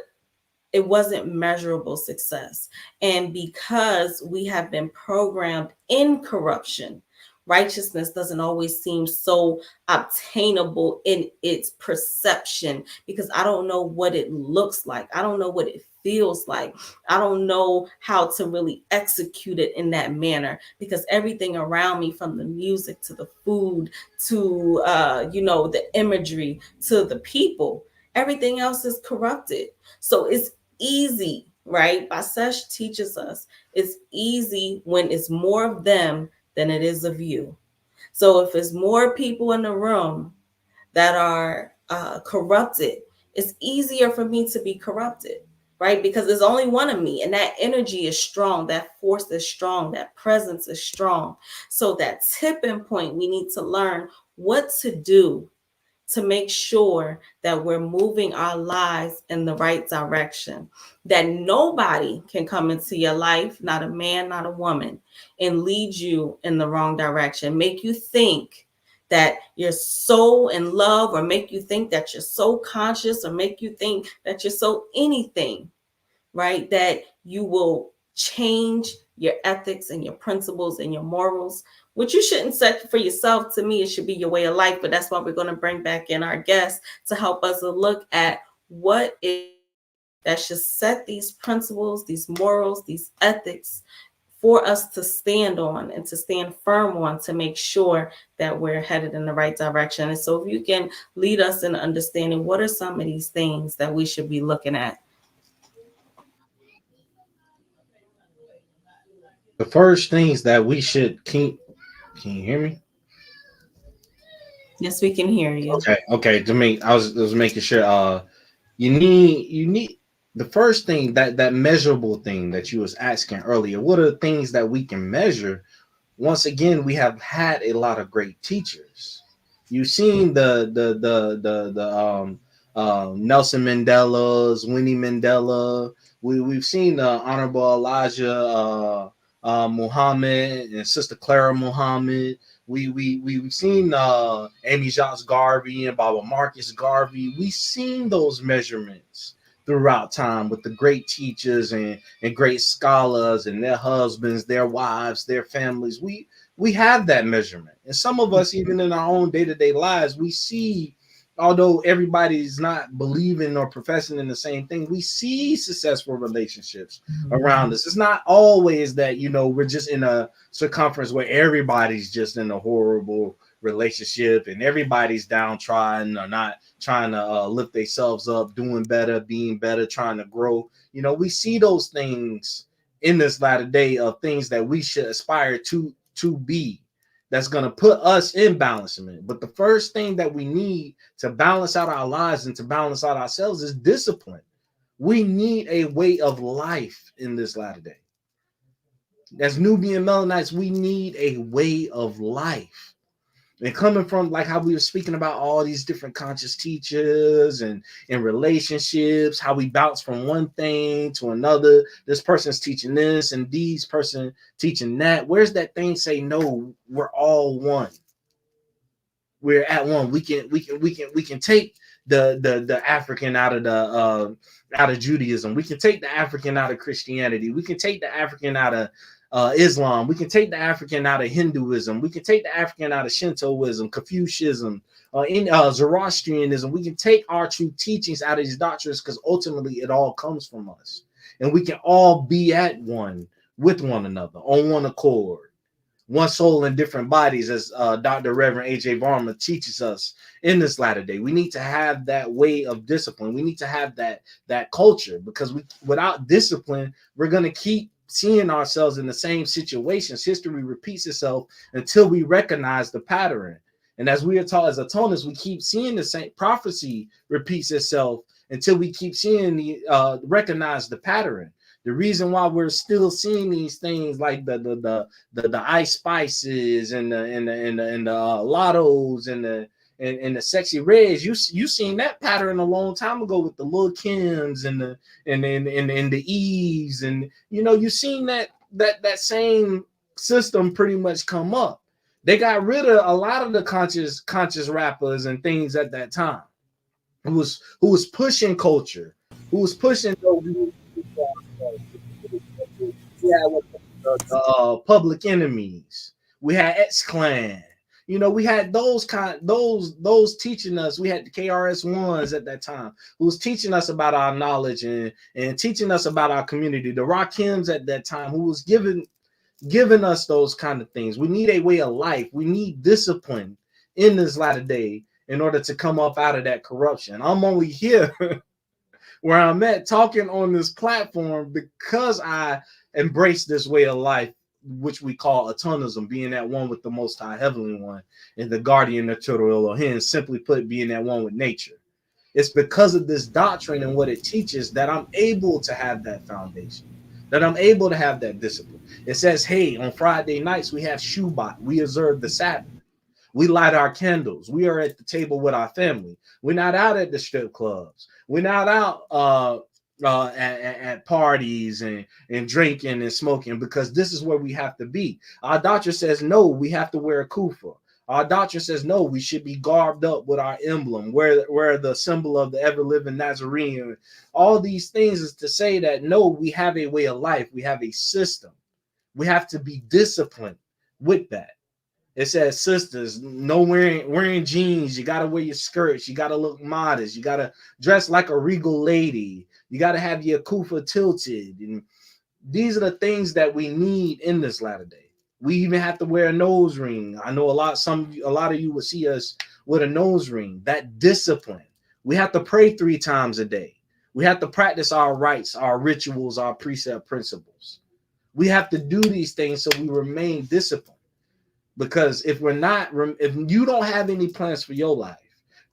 it wasn't measurable success. And because we have been programmed in corruption, righteousness doesn't always seem so obtainable in its perception, because I don't know what it looks like. I don't know what it feels like. I don't know how to really execute it in that manner, because everything around me, from the music to the food to the imagery to the people, everything else is corrupted. So it's easy, right? Basesh teaches us it's easy when it's more of them than it is of you. So if it's more people in the room that are corrupted, it's easier for me to be corrupted, right? Because there's only one of me, and that energy is strong, that force is strong, that presence is strong. So that tipping point, we need to learn what to do to make sure that we're moving our lives in the right direction, that nobody can come into your life, not a man, not a woman, and lead you in the wrong direction, make you think that you're so in love, or make you think that you're so conscious, or make you think that you're so anything, right? That you will change your ethics and your principles and your morals, which you shouldn't set for yourself. To me, it should be your way of life. But that's why we're going to bring back in our guests to help us look at what is that should set these principles, these morals, these ethics for us to stand on and to stand firm on, to make sure that we're headed in the right direction. And so if you can lead us in understanding, what are some of these things that we should be looking at? The first things that we should keep. Can you hear me? Yes, we can hear you. Okay. To me, I was making sure. You need the first thing, that measurable thing that you was asking earlier. What are the things that we can measure? Once again, we have had a lot of great teachers. You've seen the Nelson Mandela's, Winnie Mandela. We've seen the Honorable Elijah Muhammad and Sister Clara Muhammad. We've seen Amy Jacques Garvey and Baba Marcus Garvey. We've seen those measurements throughout time with the great teachers and great scholars and their husbands, their wives, their families. We have that measurement. And some of us, even in our own day-to-day lives, we see, although everybody's not believing or professing in the same thing, we see successful relationships around us. It's not always that, we're just in a circumference where everybody's just in a horrible relationship and everybody's downtrodden or not trying to lift themselves up, doing better, being better, trying to grow. We see those things in this latter day of things that we should aspire to be. That's going to put us in balancement. But the first thing that we need to balance out our lives and to balance out ourselves is discipline. We need a way of life in this latter day. As Nubian Melanites, we need a way of life. And coming from, like, how we were speaking about all these different conscious teachers and relationships, how we bounce from one thing to another. This person's teaching this and these person teaching that. Where's that thing say, no, we're all one. We're at one. We can take the African out of Judaism. We can take the African out of Christianity. We can take the African out of Islam. We can take the African out of Hinduism. We can take the African out of Shintoism, Confucianism, Zoroastrianism. We can take our true teachings out of these doctrines, because ultimately it all comes from us. And we can all be at one with one another on one accord, one soul in different bodies, as Dr. Reverend A.J. Varma teaches us in this latter day. We need to have that way of discipline. We need to have that culture, because without discipline, we're going to keep seeing ourselves in the same situations. History repeats itself until we recognize the pattern. And as we are taught as atonists, we keep seeing the same prophecy repeats itself until we keep seeing recognize the pattern. The reason why we're still seeing these things like the Ice Spices and the Lottos and the Sexy Reds, you seen that pattern a long time ago with the Lil Kims and the Eves, and you seen that same system pretty much come up. They got rid of a lot of the conscious rappers and things at that time, who was pushing culture, who was pushing Public Enemies. We had X-Clan. We had those teaching us. We had the KRS-Ones at that time, who was teaching us about our knowledge and teaching us about our community. The Rakims at that time, who was giving us those kind of things. We need a way of life. We need discipline in this latter day in order to come up out of that corruption. I'm only here where I'm at talking on this platform because I embrace this way of life, which we call atonism, being at one with the Most High Heavenly One and the guardian Natural Elohim, simply put, being at one with nature. It's because of this doctrine and what it teaches that I'm able to have that foundation, that I'm able to have that discipline. It says, hey, on Friday nights, we have Shabbat. We observe the Sabbath. We light our candles. We are at the table with our family. We're not out at the strip clubs. We're not out at parties and drinking and smoking, because this is where we have to be. Our doctrine says, no, we have to wear a kufa. Our doctrine says, no, we should be garbed up with our emblem, where the symbol of the ever-living Nazarene. All these things is to say that, no, we have a way of life. We have a system. We have to be disciplined with that. It says, sisters, no wearing jeans. You got to wear your skirts. You got to look modest. You got to dress like a regal lady. You got to have your kufa tilted. And these are the things that we need in this latter day. We even have to wear a nose ring. I know a lot of you will see us with a nose ring. That discipline. We have to pray 3 times a day. We have to practice our rites, our rituals, our precept principles. We have to do these things so we remain disciplined. Because if you don't have any plans for your life,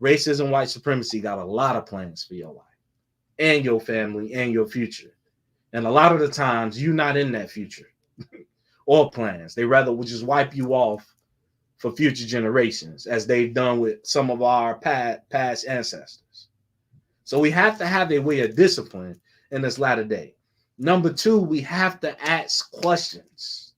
racism, white supremacy got a lot of plans for your life and your family and your future. And a lot of the times you're not in that future or plans. They rather will just wipe you off for future generations, as they've done with some of our past ancestors. So we have to have a way of discipline in this latter day. Number 2, we have to ask questions.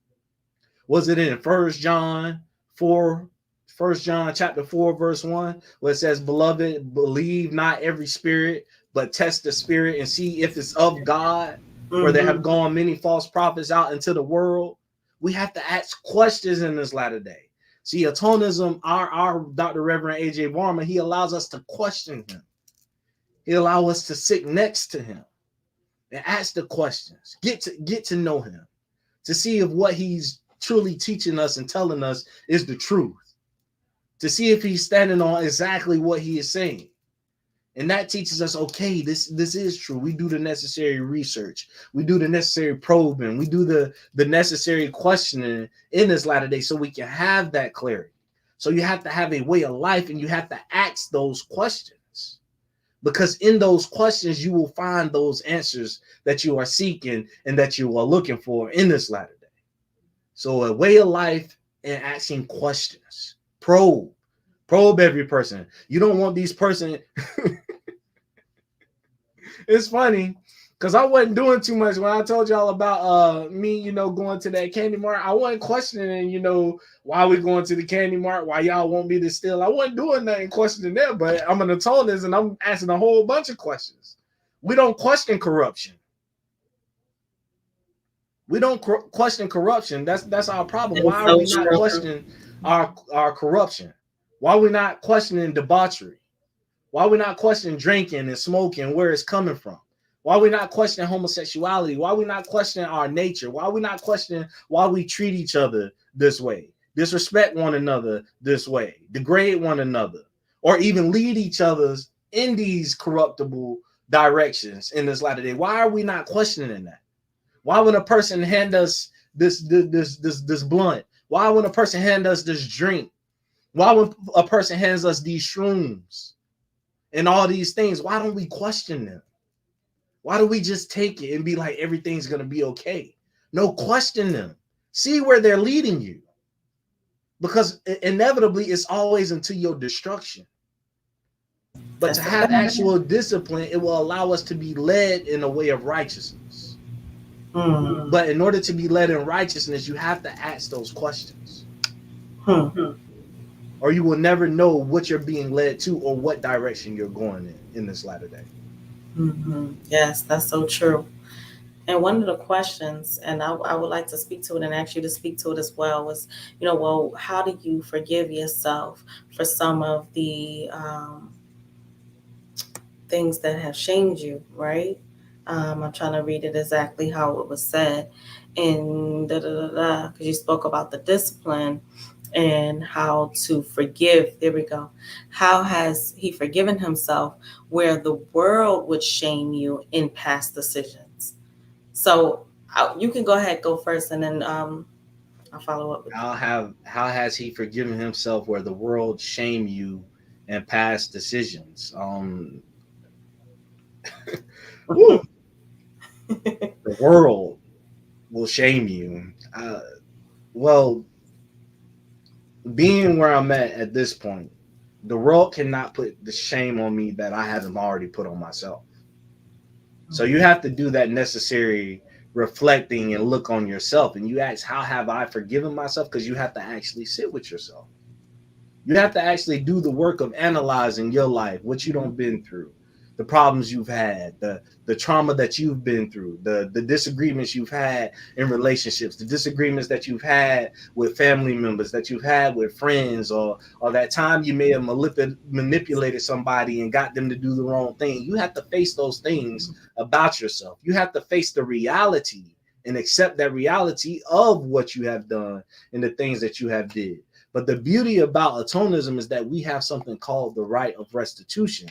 Was it in 1 John chapter 4, verse 1, where it says, beloved, believe not every spirit, but test the spirit and see if it's of God, where there have gone many false prophets out into the world. We have to ask questions in this latter day. See, atonism, our Dr. Reverend A.J. Varma, he allows us to question him. He allows us to sit next to him and ask the questions, get to know him, to see if what he's truly teaching us and telling us is the truth, to see if he's standing on exactly what he is saying. And that teaches us, okay, this is true. We do the necessary research. We do the necessary probing. We do the necessary questioning in this latter day so we can have that clarity. So you have to have a way of life, and you have to ask those questions, because in those questions, you will find those answers that you are seeking and that you are looking for in this latter day. So a way of life and asking questions. Probe every person. You don't want these person. It's funny. Because I wasn't doing too much when I told y'all about me, going to that candy mart. I wasn't questioning, why we going to the candy mart, why y'all want me to steal. I wasn't doing nothing questioning there, but I'm an attorney and I'm asking a whole bunch of questions. We don't question corruption. We don't question corruption. That's our problem. Why are we not questioning our corruption? Why are we not questioning debauchery? Why are we not questioning drinking and smoking, where it's coming from? Why are we not questioning homosexuality? Why are we not questioning our nature? Why are we not questioning why we treat each other this way, disrespect one another this way, degrade one another, or even lead each other's in these corruptible directions in this latter day? Why are we not questioning that? Why when a person hand us this blunt? Why when a person hand us this drink? Why when a person hands us these shrooms and all these things? Why don't we question them? Why do we just take it and be like everything's gonna be okay? No, question them. See where they're leading you, because inevitably it's always into your destruction. But to have actual discipline, it will allow us to be led in a way of righteousness. But in order to be led in righteousness, you have to ask those questions. Or you will never know what you're being led to or what direction you're going in this latter day. Yes, that's so true. And one of the questions, and I would like to speak to it and ask you to speak to it as well, was, well, how do you forgive yourself for some of the things that have shamed you, right? I'm trying to read it exactly how it was said. And because you spoke about the discipline and how to forgive. There we go. How has he forgiven himself where the world would shame you in past decisions? So you can go ahead, go first, and then I'll follow up with How has he forgiven himself where the world shame you in past decisions? The world will shame you. Well, being where I'm at this point, the world cannot put the shame on me that I haven't already put on myself. So you have to do that necessary reflecting and look on yourself. And you ask, how have I forgiven myself? Because you have to actually sit with yourself. You have to actually do the work of analyzing your life, what you don't been through, the problems you've had, the trauma that you've been through, the disagreements you've had in relationships, the disagreements that you've had with family members, that you've had with friends, or that time you may have manipulated somebody and got them to do the wrong thing. You have to face those things about yourself. You have to face the reality and accept that reality of what you have done and the things that you have did. But the beauty about atonism is that we have something called the right of restitution.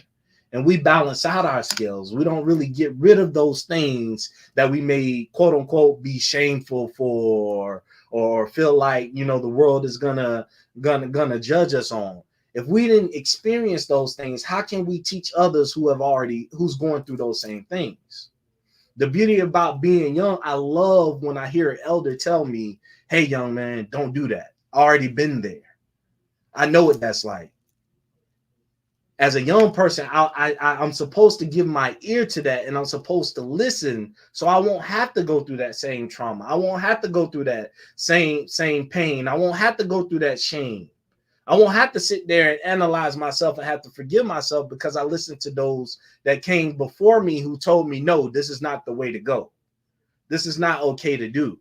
And we balance out our scales. We don't really get rid of those things that we may, quote unquote, be shameful for, or feel like, the world is gonna judge us on. If we didn't experience those things, how can we teach others who's going through those same things? The beauty about being young, I love when I hear an elder tell me, hey, young man, don't do that. I already been there. I know what that's like. As a young person, I'm supposed to give my ear to that, and I'm supposed to listen, so I won't have to go through that same trauma. I won't have to go through that same pain. I won't have to go through that shame. I won't have to sit there and analyze myself and have to forgive myself because I listened to those that came before me who told me, no, this is not the way to go. This is not okay to do.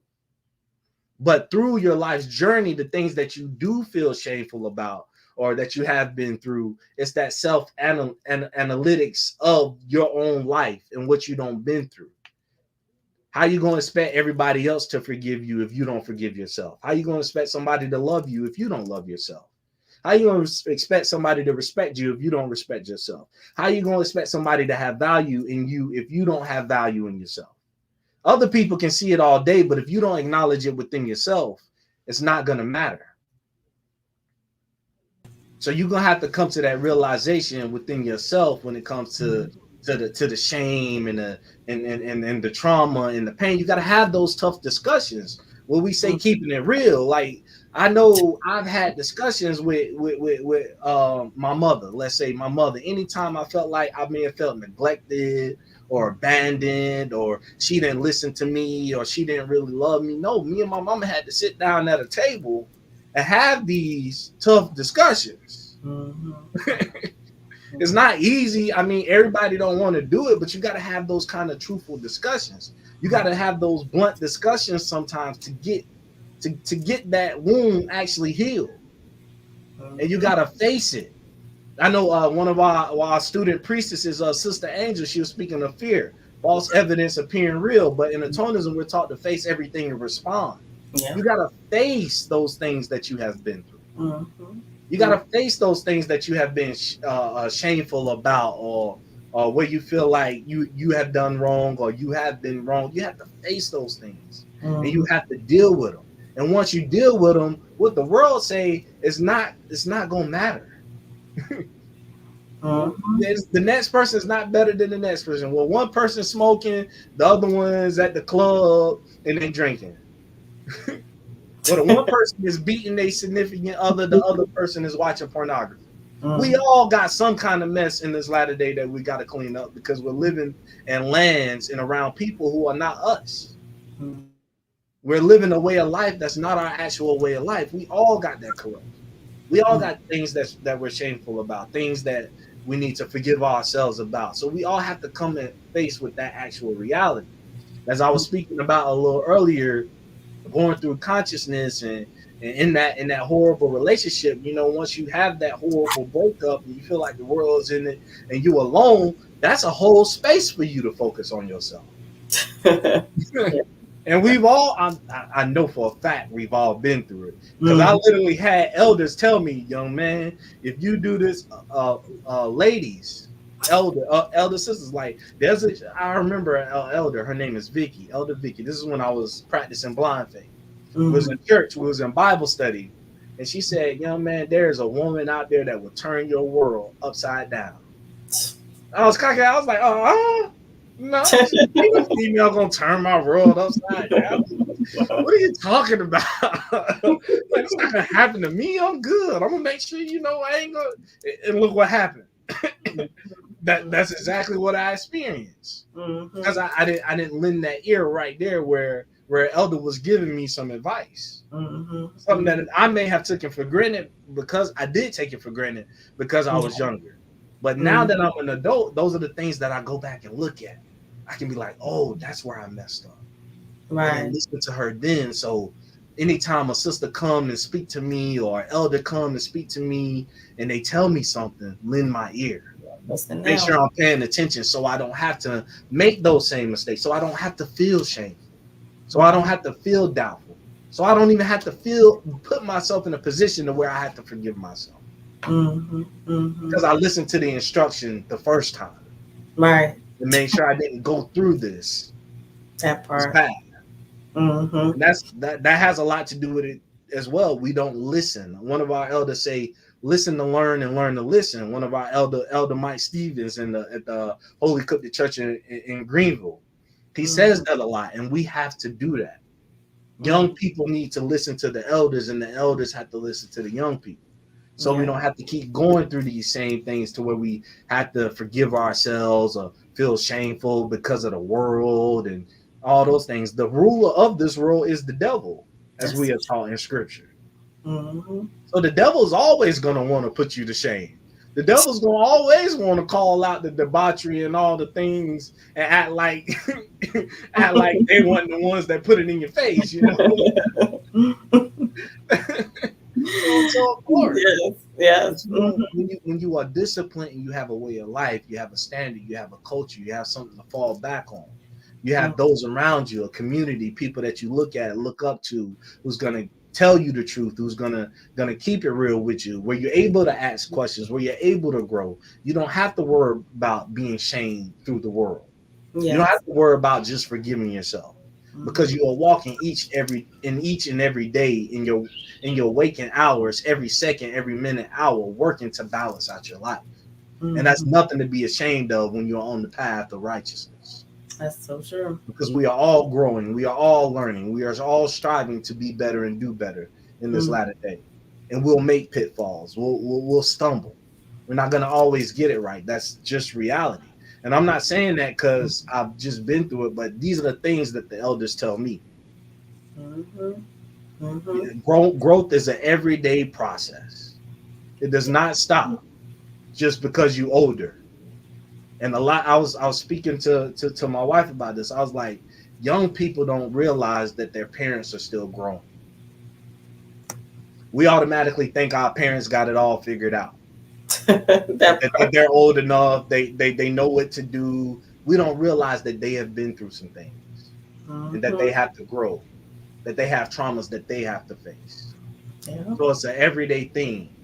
But through your life's journey, the things that you do feel shameful about, or that you have been through, it's that self-analytics of your own life and what you don't been through. How you going to expect everybody else to forgive you if you don't forgive yourself? How you going to expect somebody to love you if you don't love yourself? How you going to expect somebody to respect you if you don't respect yourself? How you going to expect somebody to have value in you if you don't have value in yourself? Other people can see it all day, but if you don't acknowledge it within yourself, it's not going to matter. So you're gonna have to come to that realization within yourself when it comes to the shame and the trauma and the pain. You got to have those tough discussions where we say keeping it real. Like, I know I've had discussions with my mother. Let's say my mother. Anytime I felt like I may have felt neglected or abandoned, or she didn't listen to me, or she didn't really love me. No, me and my mama had to sit down at a table and have these tough discussions. It's not easy. I mean, everybody don't want to do it, but you got to have those kind of truthful discussions. You got to have those blunt discussions sometimes to get that wound actually healed. And you got to face it. I know one of our student priestesses, Sister Angel, she was speaking of fear, false evidence appearing real. But in atonism, we're taught to face everything and respond. Yeah. You got to face those things that you have been through. You got to face those things that you have been shameful about, or where you feel like you have done wrong or you have been wrong. You have to face those things, and you have to deal with them. And once you deal with them, what the world say it's not gonna matter. The next person is not better than the next person. Well, one person smoking, the other one's at the club and they drinking. Well, the one person is beating their significant other, the other person is watching pornography. We all got some kind of mess in this latter day that we got to clean up because we're living in lands and around people who are not us. We're living a way of life that's not our actual way of life. We all got that corrupt. We all got things that we're shameful about, things that we need to forgive ourselves about. So we all have to come and face with that actual reality. As I was speaking about a little earlier, going through consciousness and in that horrible relationship, you know, once you have that horrible breakup and you feel like the world is in it and you alone, that's a whole space for you to focus on yourself. And we've all, I know for a fact, we've all been through it. Because I literally had elders tell me, young man, if you do this, ladies, elder sisters, like I remember an elder, her name is Vicky, Elder Vicky. This is when I was practicing blind faith. We was in church, we was in Bible study. And she said, young man, there's a woman out there that will turn your world upside down. I was cocky. I was like, no, female gonna turn my world upside down. What are you talking about? It's not gonna happen to me. I'm good. I'm gonna make sure you know I ain't gonna. And look what happened. That's exactly what I experienced because I didn't lend that ear right there where Elder was giving me some advice, something that I may have taken for granted because I did take it for granted because I was younger. But now that I'm an adult, those are the things that I go back and look at. I can be like, oh, that's where I messed up. Right. And listen to her then. So anytime a sister come and speak to me or elder come and speak to me and they tell me something, lend my ear. Make sure I'm paying attention so I don't have to make those same mistakes. So I don't have to feel shameful. So I don't have to feel doubtful. So I don't even have to put myself in a position to where I have to forgive myself. Because I listened to the instruction the first time. Right. To make sure I didn't go through this. That part. Bad. And that has a lot to do with it as well. We don't listen. One of our elders say, listen to learn and learn to listen. One of our elder Mike Stevens at the Holy Coptic Church in Greenville, he says that a lot, and we have to do that. Young people need to listen to the elders, and the elders have to listen to the young people. So we don't have to keep going through these same things to where we have to forgive ourselves or feel shameful because of the world and all those things. The ruler of this world is the devil, as we are taught in scripture. So the devil's always going to want to put you to shame. The devil's going to always want to call out the debauchery and all the things and act like they weren't the ones that put it in your face, you know. So of course, yes. When you are disciplined and you have a way of life, you have a standard, you have a culture, you have something to fall back on. You have those around you, a community, people that you look at and look up to, who's gonna tell you the truth, who's gonna keep it real with you, where you're able to ask questions, where you're able to grow. You don't have to worry about being shamed through the world. Yes. You don't have to worry about just forgiving yourself. Because you are walking each and every day in your waking hours, every second, every minute, hour, working to balance out your life. And that's nothing to be ashamed of when you're on the path of righteousness. That's so true. Because we are all growing, we are all learning, we are all striving to be better and do better in this latter day. And we'll make pitfalls, we'll stumble. We're not going to always get it right. That's just reality. And I'm not saying that because I've just been through it, but these are the things that the elders tell me. Growth is an everyday process. It does not stop just because you're older. And I was speaking to my wife about this. I was like, young people don't realize that their parents are still growing. We automatically think our parents got it all figured out. that they're old enough, they know what to do. We don't realize that they have been through some things, and that they have to grow, that they have traumas that they have to face. So it's an everyday thing.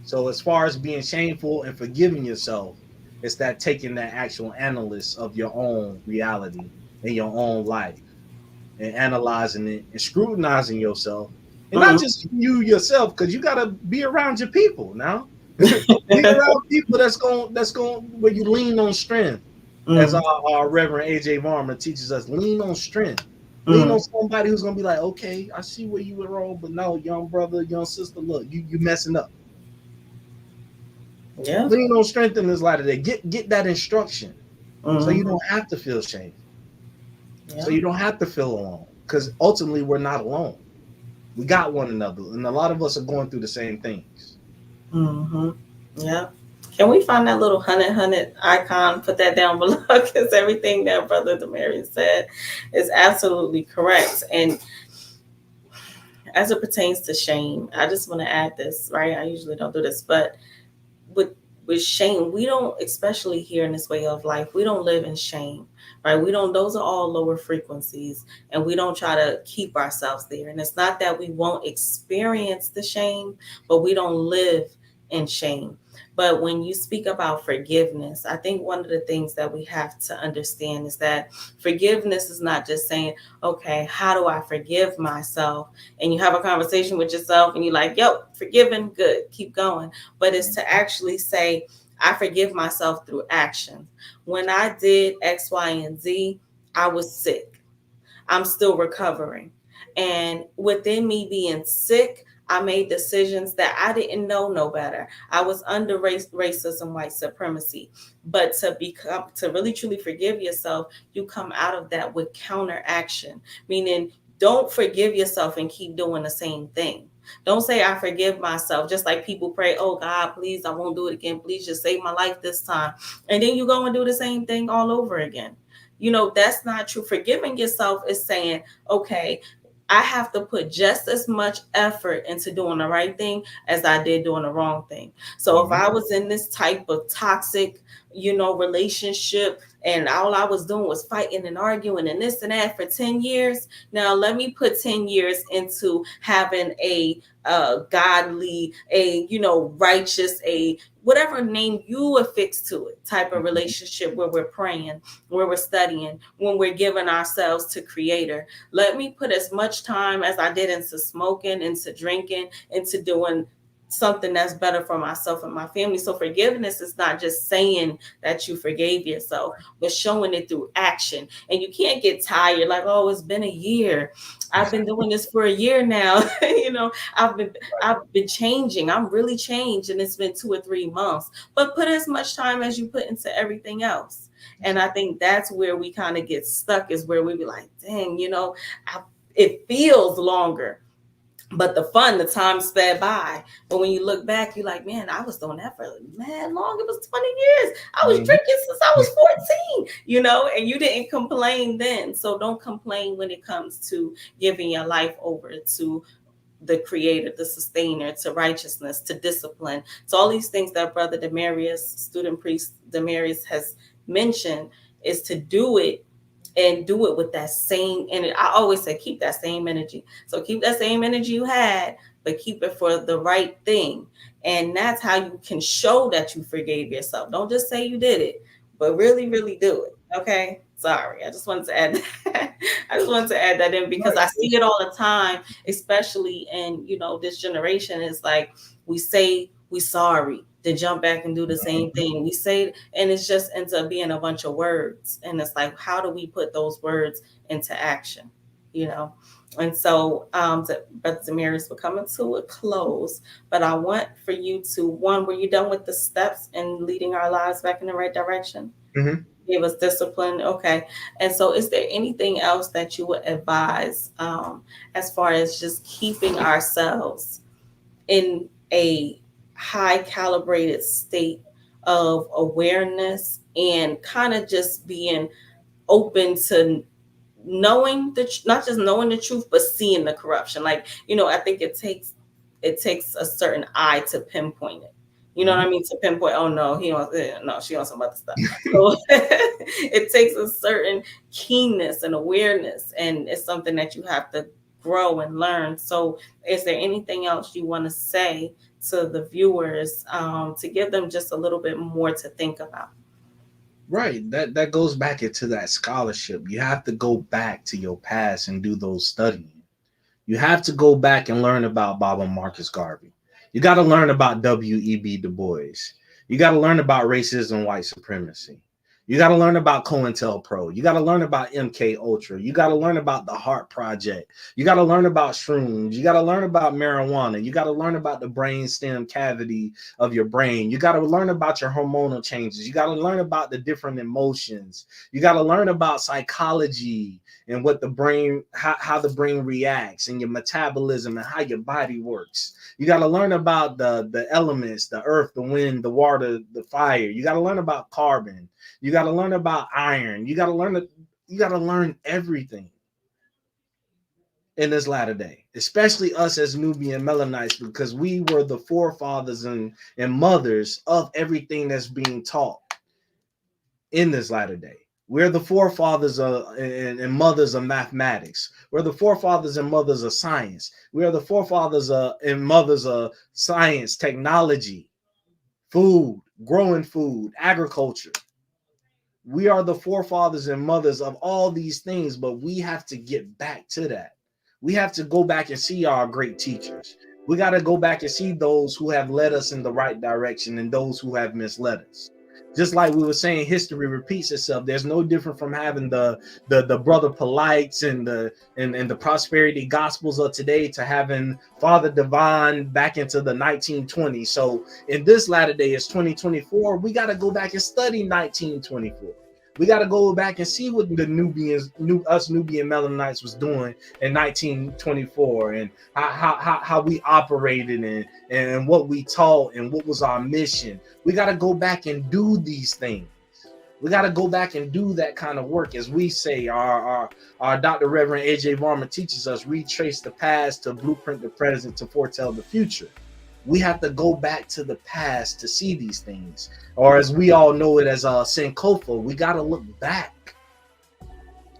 So as far as being shameful and forgiving yourself, it's that taking that actual analysis of your own reality and your own life and analyzing it and scrutinizing yourself, and not just you yourself, because you got to be around your people now. Be around people that's going where you lean on strength, as our Reverend AJ Varma teaches us. Lean on strength. Lean on somebody who's gonna be like, okay, I see where you went wrong, but no, young brother, young sister, look, you messing up. Yeah. Lean on strength in this light of day. Get that instruction, so you don't have to feel shame. So you don't have to feel alone, because ultimately we're not alone. We got one another, and a lot of us are going through the same things. Yeah. Can we find that little 100 icon? Put that down below, because everything that Brother Demarius said is absolutely correct. And as it pertains to shame, I just want to add this, right? I usually don't do this, but with shame, we don't, especially here in this way of life, we don't live in shame, right? We don't, those are all lower frequencies, and we don't try to keep ourselves there. And it's not that we won't experience the shame, but we don't live in shame. But when you speak about forgiveness, I think one of the things that we have to understand is that forgiveness is not just saying, okay, how do I forgive myself? And you have a conversation with yourself and you're like, yo, forgiven, good, keep going. But it's to actually say, I forgive myself through action. When I did X, Y, and Z, I was sick. I'm still recovering. And within me being sick, I made decisions that I didn't know no better. I was under racism, white supremacy. But to really truly forgive yourself, you come out of that with counteraction, meaning don't forgive yourself and keep doing the same thing. Don't say, I forgive myself. Just like people pray, oh God, please, I won't do it again. Please just save my life this time. And then you go and do the same thing all over again. You know, that's not true. Forgiving yourself is saying, okay, I have to put just as much effort into doing the right thing as I did doing the wrong thing. So if I was in this type of toxic, relationship, and all I was doing was fighting and arguing and this and that for 10 years, now let me put 10 years into having a godly, righteous, whatever name you affix to it, type of relationship where we're praying, where we're studying, when we're giving ourselves to Creator. Let me put as much time as I did into smoking, into drinking, into doing something that's better for myself and my family. So forgiveness is not just saying that you forgave yourself, but showing it through action. And you can't get tired like, oh, it's been a year. I've been doing this for a year now. I've been changing. I'm really changed, and it's been 2 or 3 months. But put as much time as you put into everything else. And I think that's where we kind of get stuck, is where we be like, dang, it feels longer. But the time sped by. But when you look back, you're like, man, I was doing that for mad long. It was 20 years. I was drinking since I was 14, and you didn't complain then. So don't complain when it comes to giving your life over to the Creator, the Sustainer, to righteousness, to discipline. So all these things that Brother Demarius, student priest Demarius, has mentioned, is to do it. And do it with that same energy. I always say, keep that same energy. So keep that same energy you had, but keep it for the right thing. And that's how you can show that you forgave yourself. Don't just say you did it, but really, really do it. Okay. Sorry. I just wanted to add that. I just wanted to add that in, because I see it all the time, especially in, this generation. Is like, we say we sorry, to jump back and do the same thing. We say, and it just ends up being a bunch of words. And it's like, how do we put those words into action? And so Brother Demarius, we're coming to a close, but I want for you to, were you done with the steps and leading our lives back in the right direction? Mm-hmm. Gave us discipline. Okay. And so is there anything else that you would advise as far as just keeping ourselves in a high calibrated state of awareness and kind of just being open to knowing not just knowing the truth, but seeing the corruption? Like, I think it takes a certain eye to pinpoint it. You know what I mean? To pinpoint, oh no, she wants some other stuff. So it takes a certain keenness and awareness, and it's something that you have to grow and learn. So is there anything else you want to say to the viewers to give them just a little bit more to think about? Right. That goes back into that scholarship. You have to go back to your past and do those studying. You have to go back and learn about Baba Marcus Garvey. You got to learn about W.E.B. Du Bois. You got to learn about racism, white supremacy. You got to learn about COINTELPRO. You got to learn about MK Ultra. You got to learn about the Heart Project. You got to learn about shrooms. You got to learn about marijuana. You got to learn about the brain stem cavity of your brain. You got to learn about your hormonal changes. You got to learn about the different emotions. You got to learn about psychology and what the brain, how the brain reacts, and your metabolism and how your body works. You got to learn about the elements, the earth, the wind, the water, the fire. You got to learn about carbon. You got to learn about iron. You got to learn everything in this latter day, especially us as Nubian Melanites, because we were the forefathers and mothers of everything that's being taught in this latter day. We're the forefathers and mothers of mathematics. We're the forefathers and mothers of science. We are the forefathers and mothers of science, technology, food, growing food, agriculture. We are the forefathers and mothers of all these things, but we have to get back to that. We have to go back and see our great teachers. We got to go back and see those who have led us in the right direction and those who have misled us. Just like we were saying, history repeats itself. There's no different from having the Brother Polites and the prosperity gospels of today to having Father Divine back into the 1920s. So in this latter day, it's 2024. We got to go back and study 1924. We got to go back and see what the Nubian Melanites was doing in 1924 and how we operated and what we taught and what was our mission. We got to go back and do these things. We got to go back and do that kind of work. As we say, our Dr. Reverend A.J. Varma teaches us, retrace the past to blueprint the present to foretell the future. We have to go back to the past to see these things. Or as we all know it as Sankofa, we got to look back.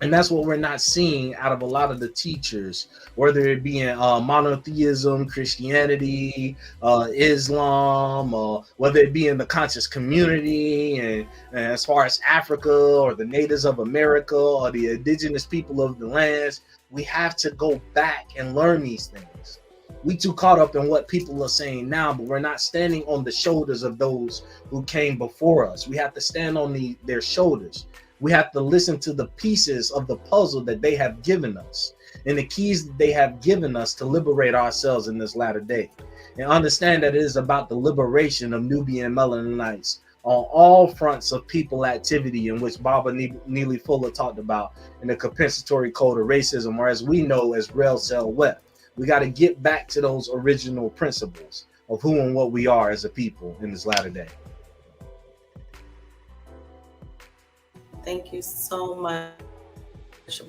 And that's what we're not seeing out of a lot of the teachers, whether it be in monotheism, Christianity, Islam, or whether it be in the conscious community, and as far as Africa or the natives of America or the indigenous people of the lands. We have to go back and learn these things. We too caught up in what people are saying now, but we're not standing on the shoulders of those who came before us. We have to stand on their shoulders. We have to listen to the pieces of the puzzle that they have given us and the keys that they have given us to liberate ourselves in this latter day. And understand that it is about the liberation of Nubian Melanites on all fronts of people activity, in which Baba Neely Fuller talked about in the compensatory code of racism, or as we know as Rel Sel Web. We got to get back to those original principles of who and what we are as a people in this latter day. Thank you so much.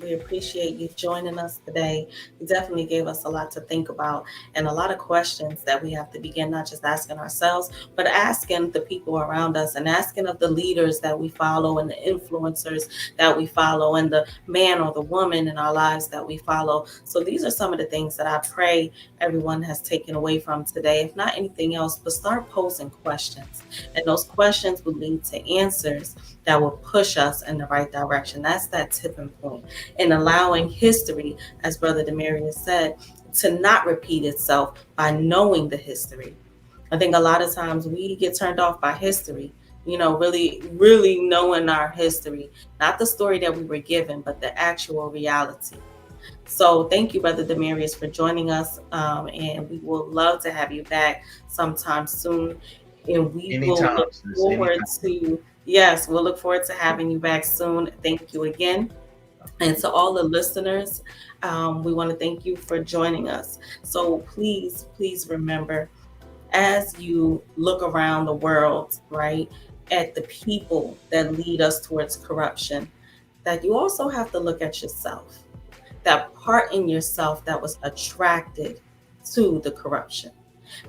We appreciate you joining us today. You definitely gave us a lot to think about and a lot of questions that we have to begin not just asking ourselves, but asking the people around us and asking of the leaders that we follow and the influencers that we follow and the man or the woman in our lives that we follow. So these are some of the things that I pray everyone has taken away from today. If not anything else, but start posing questions. And those questions will lead to answers that will push us in the right direction. That's that tipping point. And allowing history, as Brother Demarius said, to not repeat itself by knowing the history. I think a lot of times we get turned off by history, really knowing our history, not the story that we were given, but the actual reality. So thank you, Brother Demarius, for joining us. And we will love to have you back sometime soon. And we will look forward to Yes, we'll look forward to having you back soon. Thank you again. And to all the listeners, we want to thank you for joining us. So please, please remember, as you look around the world, right, at the people that lead us towards corruption, that you also have to look at yourself, that part in yourself that was attracted to the corruption,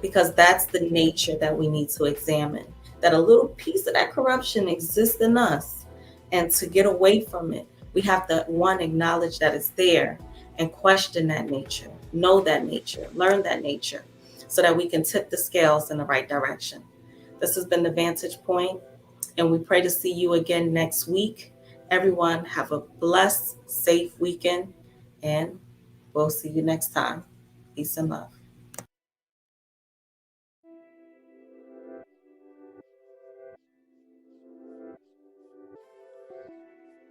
because that's the nature that we need to examine, that a little piece of that corruption exists in us. And to get away from it, we have to, one, acknowledge that it's there and question that nature, know that nature, learn that nature, so that we can tip the scales in the right direction. This has been The Vantage Point, and we pray to see you again next week. Everyone, have a blessed, safe weekend, and we'll see you next time. Peace and love.